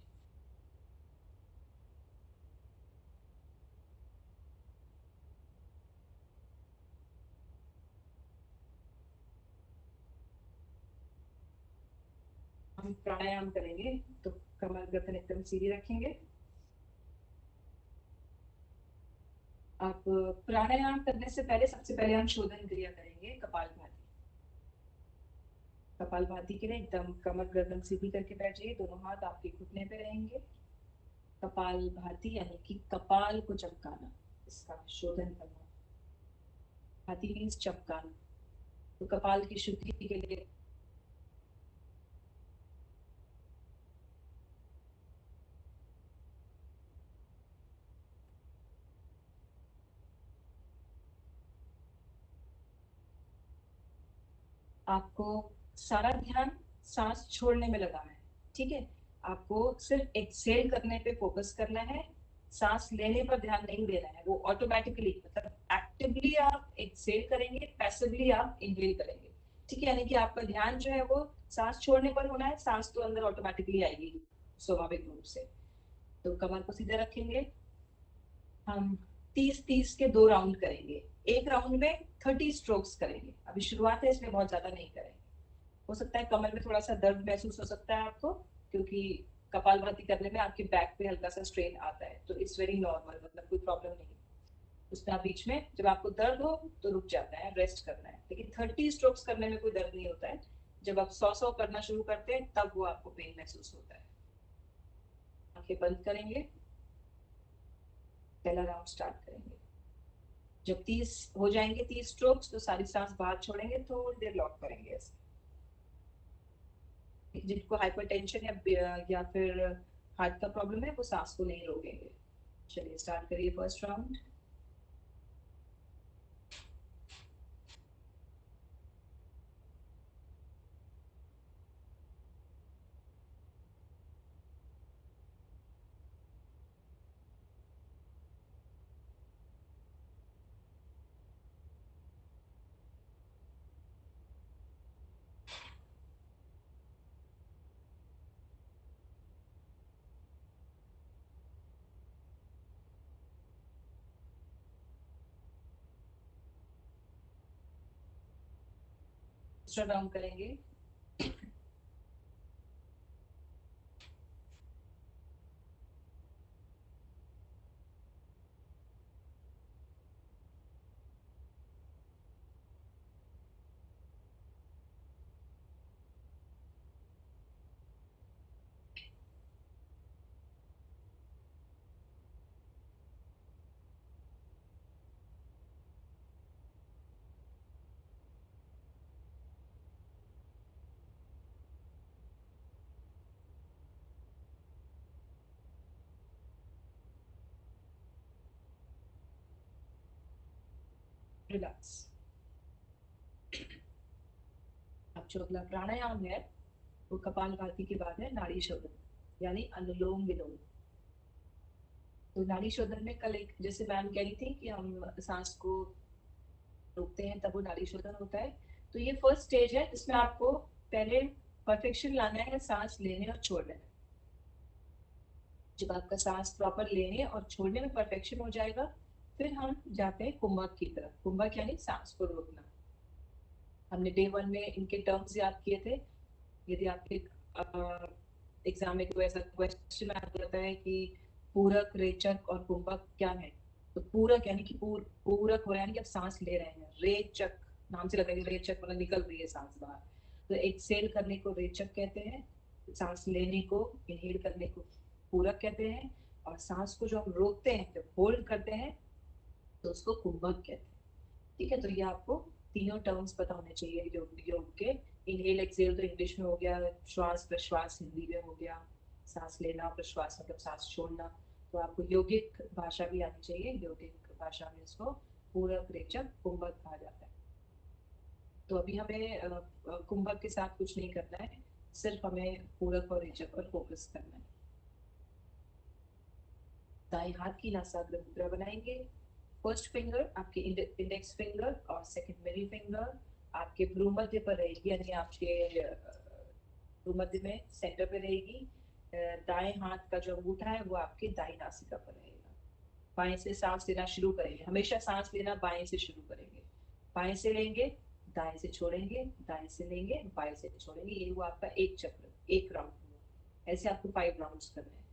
हम प्राणायाम करेंगे, तो कमर गर्दन एकदम सीधी रखेंगे। आप प्राणायाम करने से पहले सबसे पहले हम शोधन क्रिया करेंगे, कपालभाति। कपालभाति के लिए एकदम कमर गर्दन सीधी करके बैठ जाइए, दोनों हाथ आपके घुटने पे रहेंगे। कपालभाति यानी कि कपाल को चमकाना, इसका शोधन करना। भाति मीन्स चमकाना, तो कपाल की शुद्धि के लिए आपको सारा ध्यान सांस छोड़ने में लगाना है। ठीक है, आपको सिर्फ एक्सहेल करने पे फोकस करना है, सांस लेने पर ध्यान नहीं देना है। वो ऑटोमेटिकली मतलब एक्टिवली आप एक्सहेल करेंगे, पैसिवली आप इनहेल करेंगे। ठीक है, यानी कि आपका ध्यान जो है वो सांस छोड़ने पर होना है, सांस तो अंदर ऑटोमेटिकली आएगी स्वाभाविक रूप से। तो कमर को सीधे रखेंगे। हम 30-30 के 2 राउंड करेंगे, एक राउंड में 30 स्ट्रोक्स करेंगे। अभी शुरुआत है इसलिए बहुत ज्यादा नहीं करेंगे। हो सकता है कमर में थोड़ा सा दर्द महसूस हो सकता है आपको, क्योंकि कपालभाति करने में आपके बैक पे हल्का सा स्ट्रेन आता है, तो इट्स वेरी नॉर्मल, मतलब कोई प्रॉब्लम नहीं। उसमें आप बीच में जब आपको दर्द हो तो रुक जाता है, रेस्ट करना है। लेकिन 30 स्ट्रोक्स करने में कोई दर्द नहीं होता है। जब आप 100 करना शुरू करते हैं तब वो आपको पेन महसूस होता है। आंखें बंद करेंगे, पहला राउंड स्टार्ट करेंगे। जब 30 हो जाएंगे, 30 स्ट्रोक्स, तो सारी सांस बाहर छोड़ेंगे, थोड़ी देर लॉक करेंगे ऐसे। जिनको हाइपरटेंशन या फिर हार्ट का प्रॉब्लम है वो सांस को नहीं रोकेंगे। चलिए स्टार्ट करिए फर्स्ट राउंड। दूसरा राउंड करेंगे। रिलैक्स। अब जो अगला प्राणायाम है वो कपालभाति के बाद है नाड़ी शोधन, यानी अनुलोम विलोम। तो नाड़ी शोधन में कल एक जैसे मैम कह रही थी कि हम सांस को रोकते हैं तब वो नाड़ी शोधन होता है। तो ये फर्स्ट स्टेज है, इसमें आपको पहले परफेक्शन लाना है सांस लेने और छोड़ने में। जब आपका सांस प्रॉपर लेने और छोड़ने में परफेक्शन हो जाएगा, फिर हम जाते हैं कुंभक की तरफ। कुंभक यानी सांस को रोकना। हमने डे 1 में इनके टर्म्स याद किए थे। यदि आपके एग्जाम में कोई ऐसा क्वेश्चन आता है कि पूरक, रेचक और कुंभक क्या है, तो पूरक यानी कि पूरक हो, यानी कि आप सांस ले रहे हैं। रेचक नाम से लग रहा है रेचक मतलब निकल रही है सांस बाहर। तो एक्सेल करने को रेचक कहते हैं, सांस लेने को इनहेल करने को पूरक कहते हैं, और सांस को जो हम रोकते हैं जब होल्ड करते हैं तो उसको कुंभक कहते हैं। ठीक है, तो ये आपको तीनों टर्म्स पता होने चाहिए योग योग के। इनहेल एक्सेल तो इंग्लिश में हो गया, श्वास प्रश्वास हिंदी में हो गया, सांस लेना प्रश्वास मतलब सांस छोड़ना। तो आपको यौगिक भाषा भी आनी चाहिए, यौगिक भाषा में इसको पूरक रेचक कुंभक कहा जाता है। तो अभी हमें कुंभक के साथ कुछ नहीं करना है, सिर्फ हमें पूरक और रेचक पर फोकस करना है। दाएं हाथ की नासाग्र मुद्रा बनाएंगे। फर्स्ट फिंगर आपके इंडेक्स फिंगर और सेकंड मिडिल फिंगर आपके भ्रू मध्य पर रहेगी, यानी आपके भ्रू मध्य में सेंटर पे रहेगी। दाएं हाथ का जो अंगूठा है वो आपके दाई नासिका पर रहेगा। बाएं से सांस लेना शुरू करेंगे, हमेशा सांस लेना बाएं से शुरू करेंगे। बाएं से लेंगे, दाएं से छोड़ेंगे, दाएं से लेंगे, बाएं से छोड़ेंगे। ये हुआ आपका एक चक्र, एक राउंड हुआ। ऐसे आपको 5 राउंड्स करने हैं।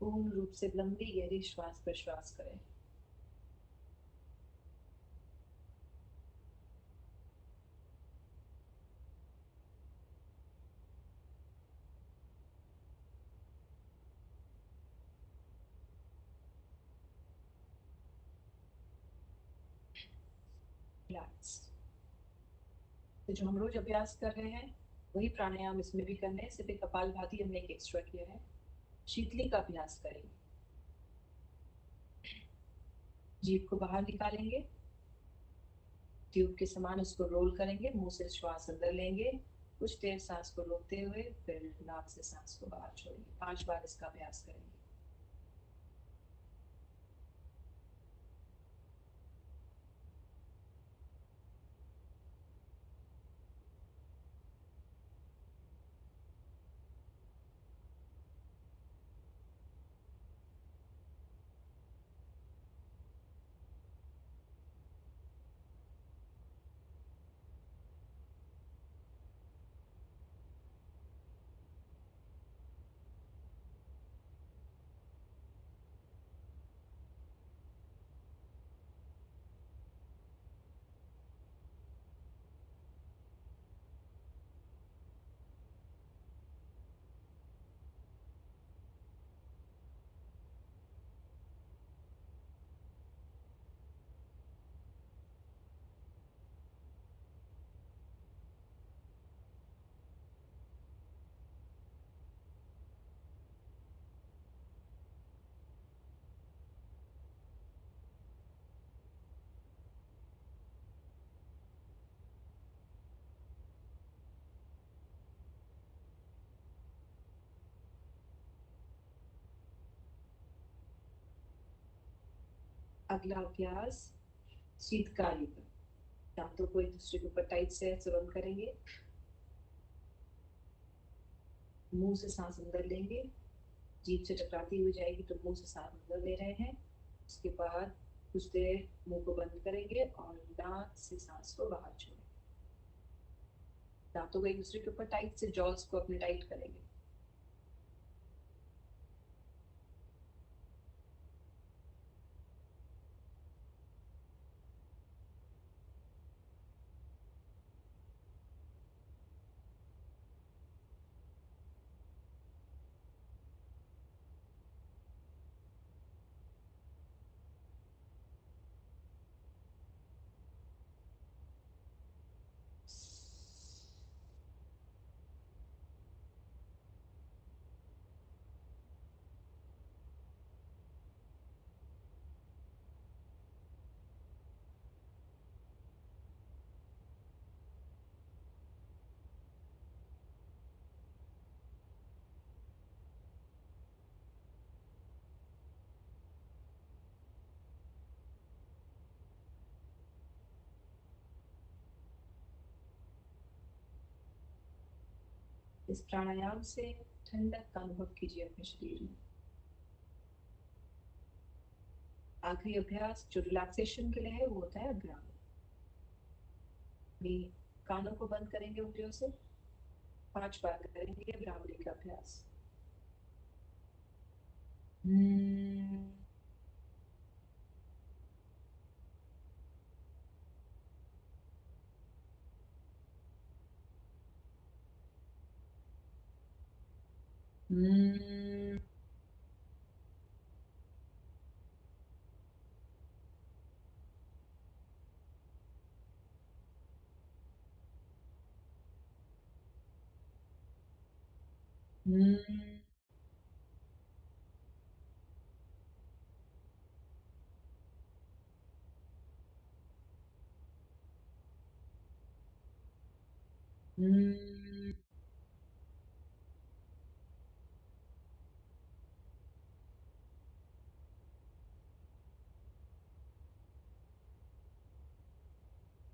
पूर्ण रूप से लंबी गहरी श्वास प्रश्वास करें। रिलैक्स। तो जो हम रोज अभ्यास कर रहे हैं वही प्राणायाम इसमें भी करने हैं, सिर्फ एक कपालभाति हमने एक एक्स्ट्रा किया है। शीतली का अभ्यास करेंगे। जीभ को बाहर निकालेंगे, ट्यूब के समान उसको रोल करेंगे, मुंह से श्वास अंदर लेंगे, कुछ देर सांस को रोकते हुए फिर नाक से सांस को बाहर छोड़ेंगे। 5 बार इसका अभ्यास करेंगे। अगला अभ्यास शीतकाली का। दांतों को एक दूसरे के ऊपर टाइट से बंद करेंगे, मुंह से सांस अंदर लेंगे, जीभ से टकराती हुई जाएगी तो मुंह से सांस अंदर ले रहे हैं। उसके बाद कुछ देर मुंह को बंद करेंगे और नाक से सांस को बाहर छोड़ेंगे। दांतों को एक दूसरे के ऊपर टाइट से, जॉस को अपने टाइट करेंगे। इस प्राणायाम से ठंडक का अनुभव कीजिए अपने शरीर में। आखिरी अभ्यास जो रिलैक्सेशन के लिए है वो होता है भ्रामरी। अपनी कानों को बंद करेंगे उंगलियों से, 5 बार करेंगे भ्रामरी का अभ्यास।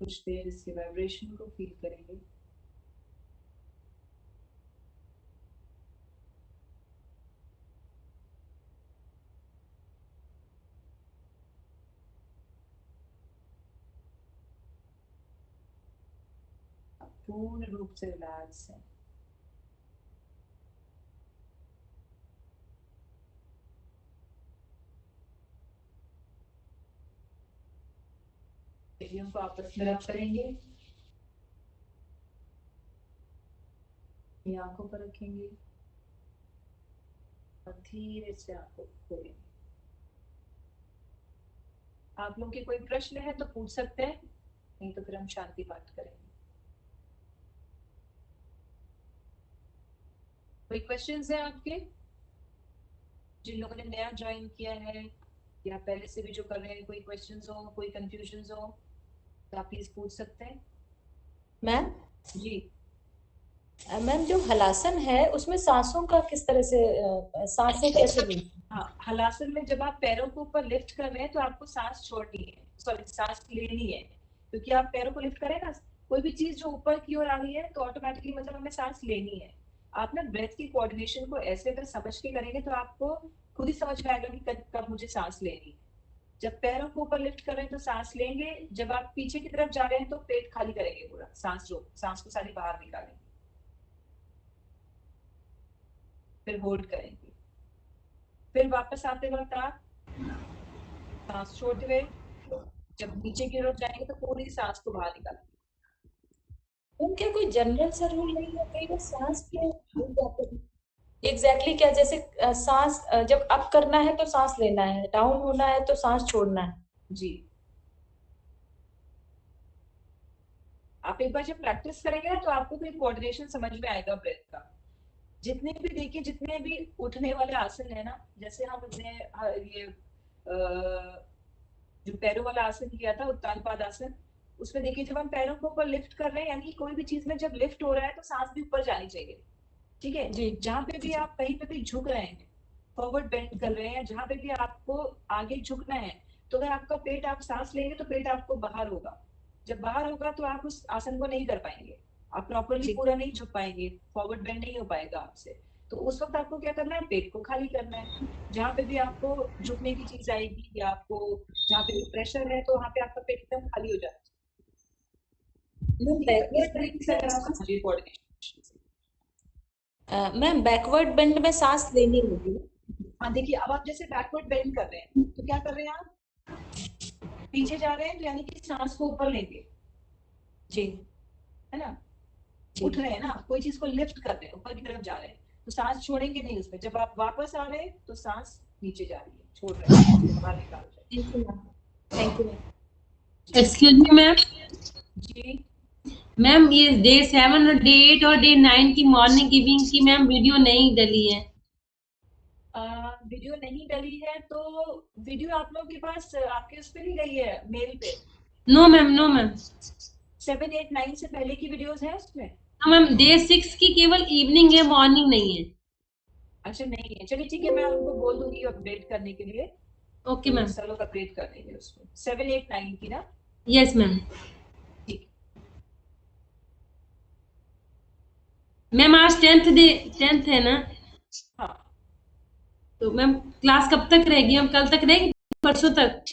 कुछ देर इसके वाइब्रेशन को फील करेंगे। पूर्ण रूप से रिलैक्स है। एरियो को आपस में रब करेंगे, आंखों पर रखेंगे और धीरे से आंखों खोलेंगे। आप लोगों के कोई प्रश्न है तो पूछ सकते हैं, नहीं तो फिर हम शांति पाठ करेंगे। कोई क्वेश्चंस हैं आपके? जिन लोगों ने नया ज्वाइन किया है या पहले से भी जो कर रहे हैं, कोई क्वेश्चंस हो, कोई कंफ्यूजन्स हो तो आप प्लीज पूछ सकते हैं। मैम जी मैम जो हलासन है उसमें सांसों का किस तरह से सांसें कैसे लें? हाँ, हलासन में जब आप पैरों को ऊपर लिफ्ट कर रहे हैं तो आपको सांस छोड़नी है, सॉरी सांस लेनी है। क्योंकि आप पैरों को लिफ्ट करें ना, कोई भी चीज जो ऊपर की ओर आ रही है तो ऑटोमेटिकली मतलब हमें सांस लेनी है। आप ना ब्रेथ की कोऑर्डिनेशन को ऐसे अगर समझ के करेंगे तो आपको खुद ही समझ में आएगा कि कब मुझे सांस लेनी है। जब पैरों को ऊपर लिफ्ट कर रहे हैं तो सांस लेंगे, जब आप पीछे की तरफ जा रहे हैं तो पेट खाली करेंगे, पूरा सांस को सारी बाहर निकालेंगे, फिर होल्ड करेंगे। फिर वापस आते वक्त आप सांस छोड़ते हुए जब नीचे की ओर जाएंगे तो पूरी सांस को बाहर निकालेंगे। क्या कोई जनरल सा रूल नहीं है? कई बार सांस के भूल जाते हैं एग्जैक्टली क्या, जैसे सांस जब अप करना है तो सांस लेना है, डाउन होना है तो सांस छोड़ना है। जी, आप एक बार जब प्रैक्टिस करेंगे ना तो आपको फिर कोऑर्डिनेशन समझ में आएगा ब्रेथ का। जितने भी देखिए, जितने भी उठने वाले आसन है ना, जैसे हमने ये जो पैरों वाला आसन किया था उत्तानपाद आसन, उसमें देखिए जब हम पैरों को ऊपर लिफ्ट कर रहे हैं, यानी कोई भी चीज में जब लिफ्ट हो रहा है तो सांस भी ऊपर जानी चाहिए। ठीक है जी। जहां पे भी आप कहीं पे भी झुक रहे हैं, फॉरवर्ड बेंड कर रहे हैं, जहां पे भी आपको आगे झुकना है, तो अगर आपका पेट, आप सांस लेंगे तो पेट आपको बाहर होगा। जब बाहर होगा तो आप उस आसन को नहीं कर पाएंगे, आप प्रॉपरली पूरा नहीं झुक पाएंगे, फॉरवर्ड बेंड नहीं हो पाएगा आपसे। तो उस वक्त आपको क्या करना है, पेट को खाली करना है। जहां पे भी आपको झुकने की चीज आएगी या आपको जहाँ पे भी प्रेशर है तो वहां पे आपका पेट एकदम खाली हो जाता है। इस तरीके से अगर आप समझिए कोऑर्डिनेशन से। मैम बैकवर्ड बेंड में सांस लेनी होगी। हाँ देखिए, अब आप जैसे बैकवर्ड बेंड कर रहे हैं तो क्या कर रहे हैं, आप पीछे जा रहे हैं तो यानी कि सांस को ऊपर लेंगे, जी है ना। उठ रहे हैं ना, कोई चीज को लिफ्ट कर रहे हैं, ऊपर की तरफ जा रहे हैं तो सांस छोड़ेंगे नहीं उसमें। जब आप वापस आ रहे हैं तो सांस नीचे जा रही है, छोड़ रहे हैं, बाहर निकाल रहे हैं। Thank you. Excuse me ma'am. जी मैम ये डे 7 और डे 8 और डे 9 की मॉर्निंग गिविंग की मैम वीडियो नहीं डली है। वीडियो नहीं डली है तो वीडियो आप लोगों के पास आपके उस पे नहीं गई है, मेल पे? No ma'am, no ma'am. 7, 8, 9 से पहले की वीडियोस है उसमें? हाँ मैम, डे 6 की केवल इवनिंग है, मॉर्निंग नहीं है। अच्छा नहीं है, चलिए ठीक है, मैं उनको बोल दूंगी अपडेट करने के लिए। Okay ma'am. सब लोग अपडेट कर देंगे उसमें 7, 8, 9 की ना। Yes ma'am. ठीक। मैम आज 10th है ना, हाँ, तो मैम क्लास कब तक रहेगी? हम कल तक रहेगी, परसों तक?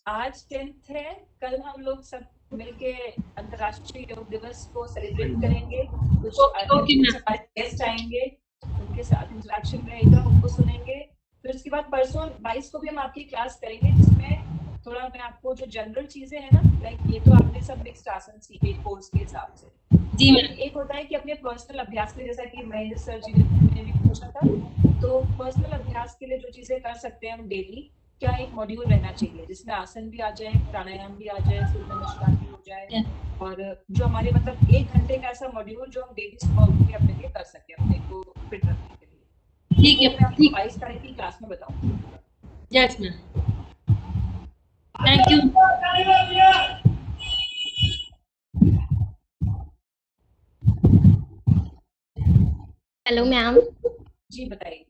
आज 10th है, कल हम लोग सब मिलके अंतर्राष्ट्रीय योग दिवस को सेलिब्रेट करेंगे। कुछ ओके मैम। हमारे गेस्ट आएंगे, उनके साथ इंटरेक्शन रहेगा, उनको सुनेंगे। फिर उसके बाद परसों 22 को भी हम आपकी क्लास करेंगे, जिसमें थोड़ा मैं आपको जो जनरल चीजें हैं ना, लाइक ये तो आपने सब मिक्स्ड आसन सीखे कोर्स के हिसाब से, जी मैम। लेकिन एक होता है कि अपने पर्सनल अभ्यास के लिए, जैसा कि महेंद्र सर जी ने भी पूछा था, तो पर्सनल अभ्यास के लिए जो चीजें कर सकते हैं हम डेली, क्या एक मॉड्यूल रहना चाहिए जिसमें आसन भी आ जाए, प्राणायाम भी आ जाए, सूर्य नमस्कार भी हो जाए, और जो हमारे मतलब 1 घंटे का ऐसा मॉड्यूल जो हम डेली सुबह उठ के अपने लिए कर सके, अपने को फिट रखने के लिए। ठीक तो है, वो मैं आपको ठीक। 22 तारीख की क्लास में बताऊंगी। Yes ma'am, thank you. Hello ma'am. जी बताइए।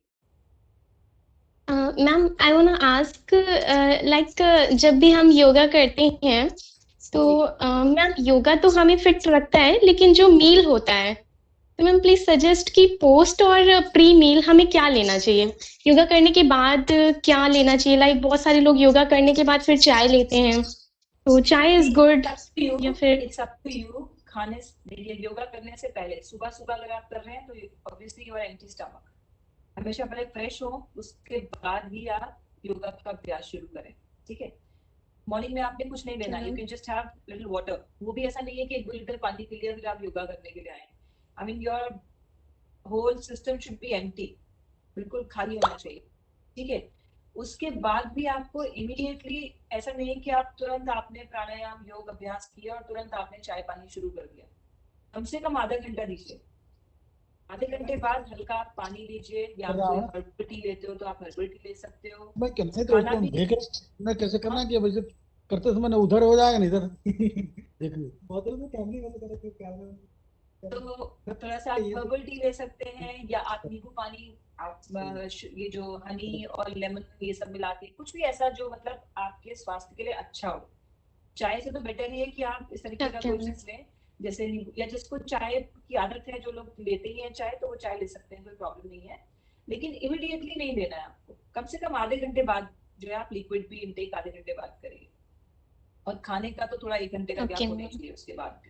Ma'am I want to ask, like जब भी हम योगा करते हैं तो मैम योगा तो हमें फिट रखता है, लेकिन जो मील होता है, तो मैम प्लीज सजेस्ट कि पोस्ट और प्री मील हमें क्या लेना चाहिए? योगा करने के बाद क्या लेना चाहिए? लाइक बहुत सारे लोग योगा करने के बाद फिर चाय लेते हैं, तो चाय इज गुड या फिर? It's up to you. खाने देखिए, योगा करने से पहले सुबह सुबह अगर आप कर रहे हैं तो obviously you are empty stomach, हमेशा पहले फ्रेश हो, उसके बाद ही आप योगा का अभ्यास शुरू करें। ठीक है, मॉर्निंग में आपने कुछ नहीं लेना, you can just have little water. वो भी ऐसा नहीं है कि 1-2 लीटर पानी पी लिया फिर आप योगा करने के लिए आए। I mean your whole system should be empty, बिल्कुल खाली होना चाहिए। ठीक है, उसके बाद भी आपको इमीडिएटली ऐसा नहीं है कि आप तुरंत आपने प्राणायाम योग अभ्यास किया और तुरंत आपने चाय पानी शुरू कर दिया। कम से कम आधा घंटा दीजिए, आधे घंटे बाद हल्का आप पानी लीजिए, या कोई हर्बल टी लेते हो तो आप हर्बल टी ले सकते हो। मैं कैसे तो खाना उसको भी देख रहे मैं कैसे करना है कि वैसे करते समय ना उधर हो जाएगा ना इधर देख लो बहुत लोग कैमरे वाले करे तो थोड़ा सा आप हर्बल टी ले सकते हैं, या आप नींबू पानी, आप ये जो हनी और लेमन ये सब मिला के कुछ भी ऐसा जो मतलब आपके स्वास्थ्य के लिए अच्छा हो। चाय से तो बेटर ही है कि आप इस तरीके का कोई चीज लें, जैसे नींबू, या जिसको चाय की आदत है, जो लोग लेते ही हैं चाय, तो वो चाय ले सकते हैं, कोई प्रॉब्लम नहीं है। लेकिन इमीडिएटली नहीं लेना है आपको, कम से कम आधे घंटे बाद जो है आप लिक्विड भी इनटेक आधे घंटे बाद करिए। और खाने का तो थोड़ा 1 घंटे का गैप होना चाहिए उसके बाद भी,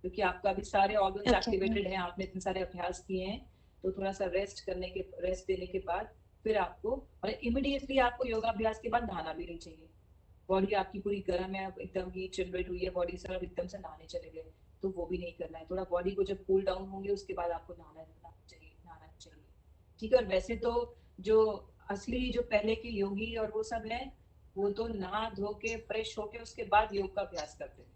क्योंकि आपका अभी सारे ऑर्गन्स एक्टिवेटेड हैं, आपने इतने सारे अभ्यास किए हैं, तो थोड़ा सा रेस्ट देने के बाद फिर आपको, और इमीडिएटली आपको योगाभ्यास के बाद नहाना भी नहीं चाहिए। बॉडी आपकी पूरी गर्म है, एकदम हीट जनरेट हुई है बॉडी से, और एकदम से नहाने चले गए, तो वो भी नहीं करना है। थोड़ा बॉडी को जब कूल डाउन होंगे उसके बाद आपको नहाना चाहिए। ठीक है, और वैसे तो जो असली जो पहले के योगी और वो सब है, वो तो नहा धो के फ्रेश होके उसके बाद योग का अभ्यास करते हैं,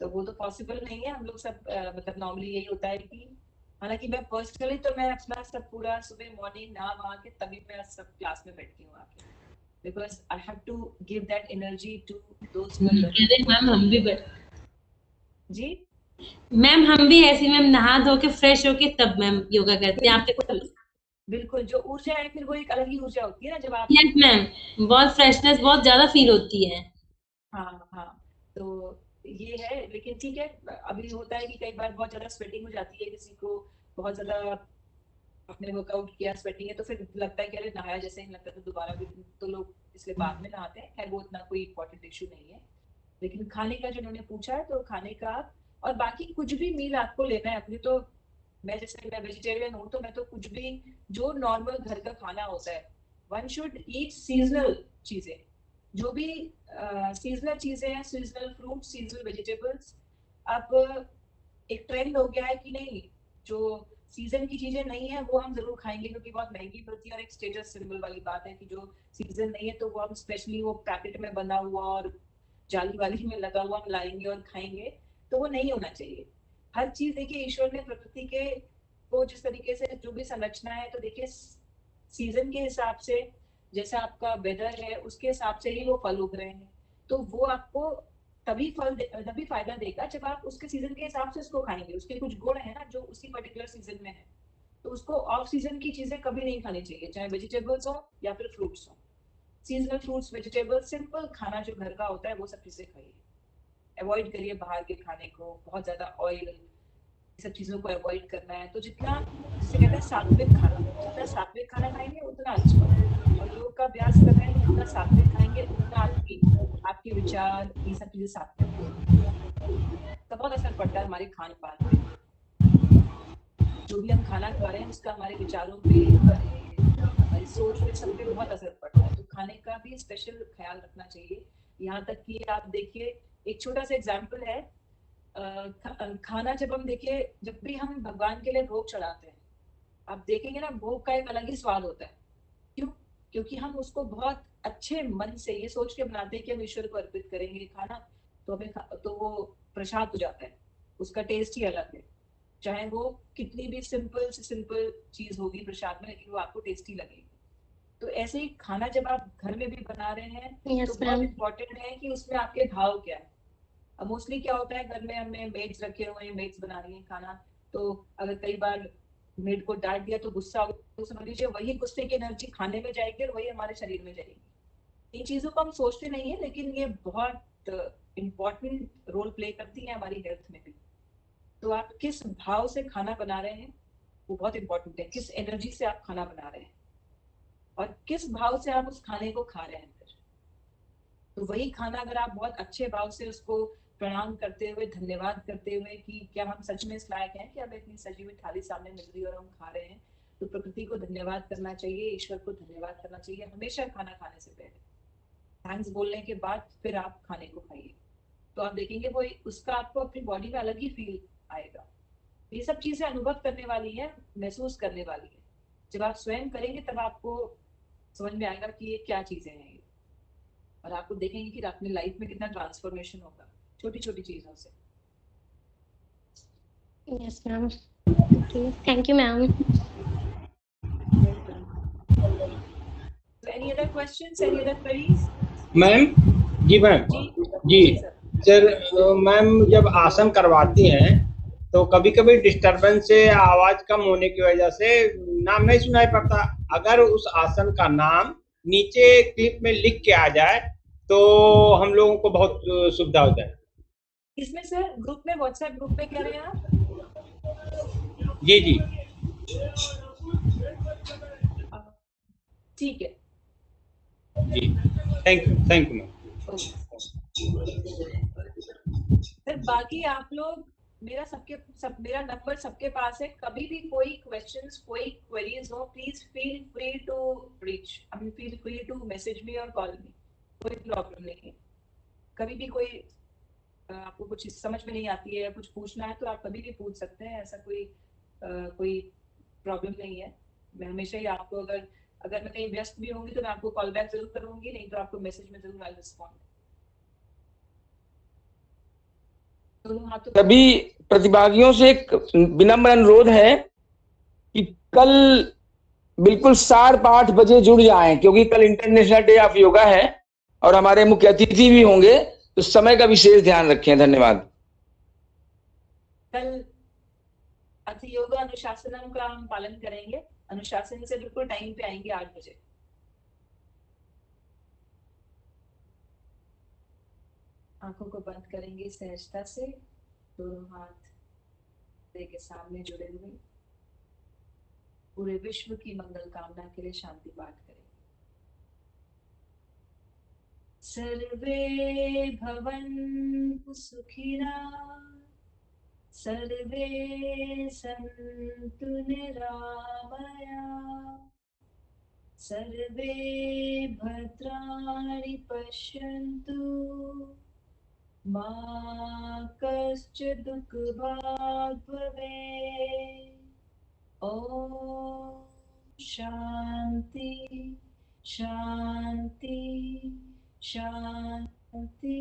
तो वो तो पॉसिबल नहीं है। हम लोग सब मतलब नॉर्मली यही होता है कि, हालांकि मैं पर्सनली तो मैं अपना सब पूरा सुबह मॉर्निंग नहा वहा के तभी मैं सब क्लास में बैठती हूँ आके, because I have to give that energy to दोस्त हु आर लर्निंग। मैम हम भी जी मैम हम भी ऐसे मैम नहा धो के फ्रेश होके तब मैम योगा करते हैं आपके। बिल्कुल, जो ऊर्जा है फिर वो एक अलग ही ऊर्जा होती है ना, जब आप, यस मैम, बहुत फ्रेशनेस बहुत ज्यादा फील होती है। हाँ हाँ, तो ये है। लेकिन ठीक है, अभी होता है कि कई बार बहुत ज्यादा स्वेटिंग हो जाती है किसी को, बहुत ज्यादा आपने वर्कआउट किया, स्वेटिंग है, तो फिर लगता है कि अरे नहाया जैसे ही लगता है, तो दोबारा भी तो लोग इसलिए बाद में नहाते हैं। खैर वो इतना कोई इंपॉर्टेंट इशू नहीं है। लेकिन खाने का जो उन्होंने पूछा है, तो खाने का और बाकी कुछ भी मील आपको लेना है अपनी, तो मैं जैसे मैं वेजिटेरियन हूँ, तो मैं तो कुछ भी जो नॉर्मल घर का खाना होता है, वन शुड ईट सीजनल चीजें, जो भी सीजनल चीजें हैं, सीजनल फ्रूट, सीजनल वेजिटेबल्स। अब एक ट्रेंड हो गया है कि नहीं, जो सीजन की चीजें नहीं है वो हम जरूर खाएंगे, क्योंकि बहुत महंगी मिलती है, और एक स्टेटस सिंबल वाली बात है कि जो सीजन नहीं है तो वो हम स्पेशली वो पैकेट में बना हुआ और जाली वाली में लगा हुआ हम लाएंगे और खाएंगे, तो वो नहीं होना चाहिए। हर चीज देखिए, ईश्वर ने प्रकृति के को जिस तरीके से जो भी संरचना है, तो देखिए सीजन के हिसाब से, जैसा आपका वेदर है उसके हिसाब से ही वो फल उग रहे हैं, तो वो आपको तभी फायदा देगा जब आप उसके सीजन के हिसाब से उसको खाएंगे। उसके कुछ गुण है ना जो उसी पर्टिकुलर सीजन में है, तो उसको ऑफ सीजन की चीजें कभी नहीं खानी चाहिए, चाहे वेजिटेबल्स हो या फिर फ्रूट्स हो। सीजनल फ्रूट्स, वेजिटेबल्स, सिंपल खाना जो घर का होता है वो सब चीजें खाइए। अवॉइड करिए बाहर के खाने को, बहुत ज्यादा ऑयल, सब चीजों को अवॉइड करना है। तो जितना, जिसे कहते हैं सात्विक खाना, जितना सात्विक खाना खाएंगे उतना अच्छा। और योग का अभ्यास कर रहे हैं तो जितना सात्विक खाएंगे उतना आपके विचार, ये सब चीजें सात्विक होंगी। तो बहुत असर पड़ता है हमारे खान पान पे। जो भी हम खाना खा रहे हैं उसका हमारे विचारों पे, हमारी सोच पे, सब पे बहुत असर पड़ता है। तो खाने का भी स्पेशल ख्याल रखना चाहिए। यहाँ तक कि आप देखिए, एक छोटा सा एग्जाम्पल है, खाना जब हम देखिए, जब भी हम भगवान के लिए भोग चढ़ाते हैं, आप देखेंगे ना, भोग का एक अलग ही स्वाद होता है। क्यों? क्योंकि हम उसको बहुत अच्छे मन से ये सोच के बनाते हैं कि हम ईश्वर को अर्पित करेंगे खाना, तो हमें तो वो प्रसाद हो जाता है, उसका टेस्ट ही अलग है। चाहे वो कितनी भी सिंपल से सिंपल चीज होगी प्रसाद में, लेकिन वो आपको टेस्टी लगेगी। तो ऐसे ही खाना जब आप घर में भी बना रहे हैं Yes, तो बहुत ma'am. इम्पोर्टेंट है कि उसमें आपके भाव क्या है। अब मोस्टली क्या होता है, घर में हमने मेड्स रखे हुए हैं, मेड्स बना रही हैं खाना, तो अगर कई बार मेड को डांट दिया तो गुस्सा हो गया, तो समझ लीजिए वही गुस्से की एनर्जी खाने में जाएगी और वही हमारे शरीर में जाएगी। इन चीजों को हम सोचते नहीं है, लेकिन ये बहुत इम्पोर्टेंट रोल प्ले करती है हमारी हेल्थ में भी। तो आप किस भाव से खाना बना रहे हैं वो बहुत इंपॉर्टेंट है। किस एनर्जी से आप खाना बना रहे हैं और किस भाव से आप उस खाने को खा रहे हैं। तो वही खाना अगर आप बहुत अच्छे भाव से उसको प्रणाम करते हुए, धन्यवाद करते हुए कि क्या हम सच में इस लायक हैं कि हमें इतनी सजी हुई थाली सामने मिल रही है और हम खा रहे हैं, तो प्रकृति को धन्यवाद करना चाहिए, ईश्वर को धन्यवाद करना चाहिए हमेशा खाना खाने से पहले। थैंक्स बोलने के बाद फिर आप खाने को खाइए, तो आप देखेंगे वो उसका आपको अपनी बॉडी में अलग ही फील आएगा। ये सब चीजें अनुभव करने वाली है, महसूस करने वाली है। जब आप स्वयं करेंगे तब आपको समझ में आएगा कि ये क्या चीजें हैं, और आपको देखेंगे कि अपनी लाइफ में कितना ट्रांसफॉर्मेशन होगा छोटी छोटी चीजों से। Yes, ma'am. Okay. Thank you, ma'am. So any other questions, any other queries? Ma'am जी, मैम जी जी सर। सर, मैम जब आसन करवाती हैं तो कभी कभी डिस्टरबेंस से आवाज कम होने की वजह से नाम नहीं सुनाई पड़ता। अगर उस आसन का नाम नीचे क्लिप में लिख के आ जाए तो हम लोगों को बहुत सुविधा हो जाए। इसमें सर ग्रुप में, व्हाट्सएप ग्रुप में कह रहे हैं आप? जी जी ठीक है जी, थैंक यू मैम। सर बाकी आप लोग, मेरा नंबर सबके पास है। कभी भी कोई क्वेश्चंस, कोई क्वेरीज हो, please feel free to reach, I mean feel free to message me और कॉल मी, कोई प्रॉब्लम नहीं है। कभी भी कोई आपको कुछ समझ में नहीं आती है या कुछ पूछना है तो आप कभी भी पूछ सकते हैं, ऐसा कोई प्रॉब्लम नहीं है। मैं हमेशा ही आपको, अगर मैं कहीं व्यस्त भी होंगी तो मैं आपको कॉल बैक जरूर करूंगी, नहीं तो आपको मैसेज में जरूर आई रिस्पॉन्ड। सभी प्रतिभागियों से एक विनम्र अनुरोध है कि कल बिल्कुल 8:30 बजे जुड़ जाएं, क्योंकि कल इंटरनेशनल डे ऑफ योगा है और हमारे मुख्य अतिथि भी होंगे, तो समय का विशेष ध्यान रखें। धन्यवाद। कल योगा अनुशासनम का हम पालन करेंगे, अनुशासन से बिल्कुल टाइम पे आएंगे 8 बजे। आंखों को बंद करेंगे सहजता से, दोनों हाथ हृदय के सामने जुड़े हुए, पूरे विश्व की मंगल कामना के लिए शांति पाठ करेंगे। सर्वे भवन्तु सुखिनः, सर्वे सन्तु निरामया, सर्वे भद्राणि पश्यन्तु, मा कश्चित् दुःखभाग् भवेत्। ॐ शान्ति शान्ति शान्ति।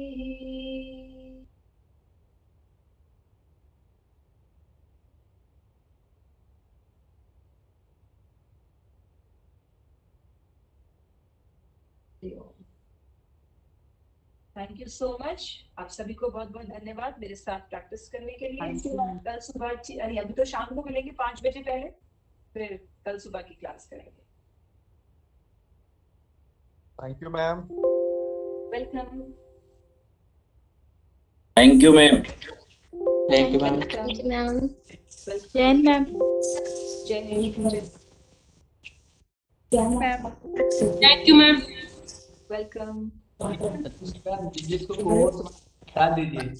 Thank you so much. आप सभी को बहुत बहुत धन्यवाद मेरे साथ प्रैक्टिस करने के लिए। कल सुबह अभी तो शाम को मिलेंगे 5 बजे पहले, फिर कल सुबह की क्लास करेंगे। Thank you ma'am. Welcome. Thank you ma'am. Thank you ma'am. Thank you ma'am. Jain ma'am. Thank you ma'am. Welcome. जिसको कोर्स बता दीजिए।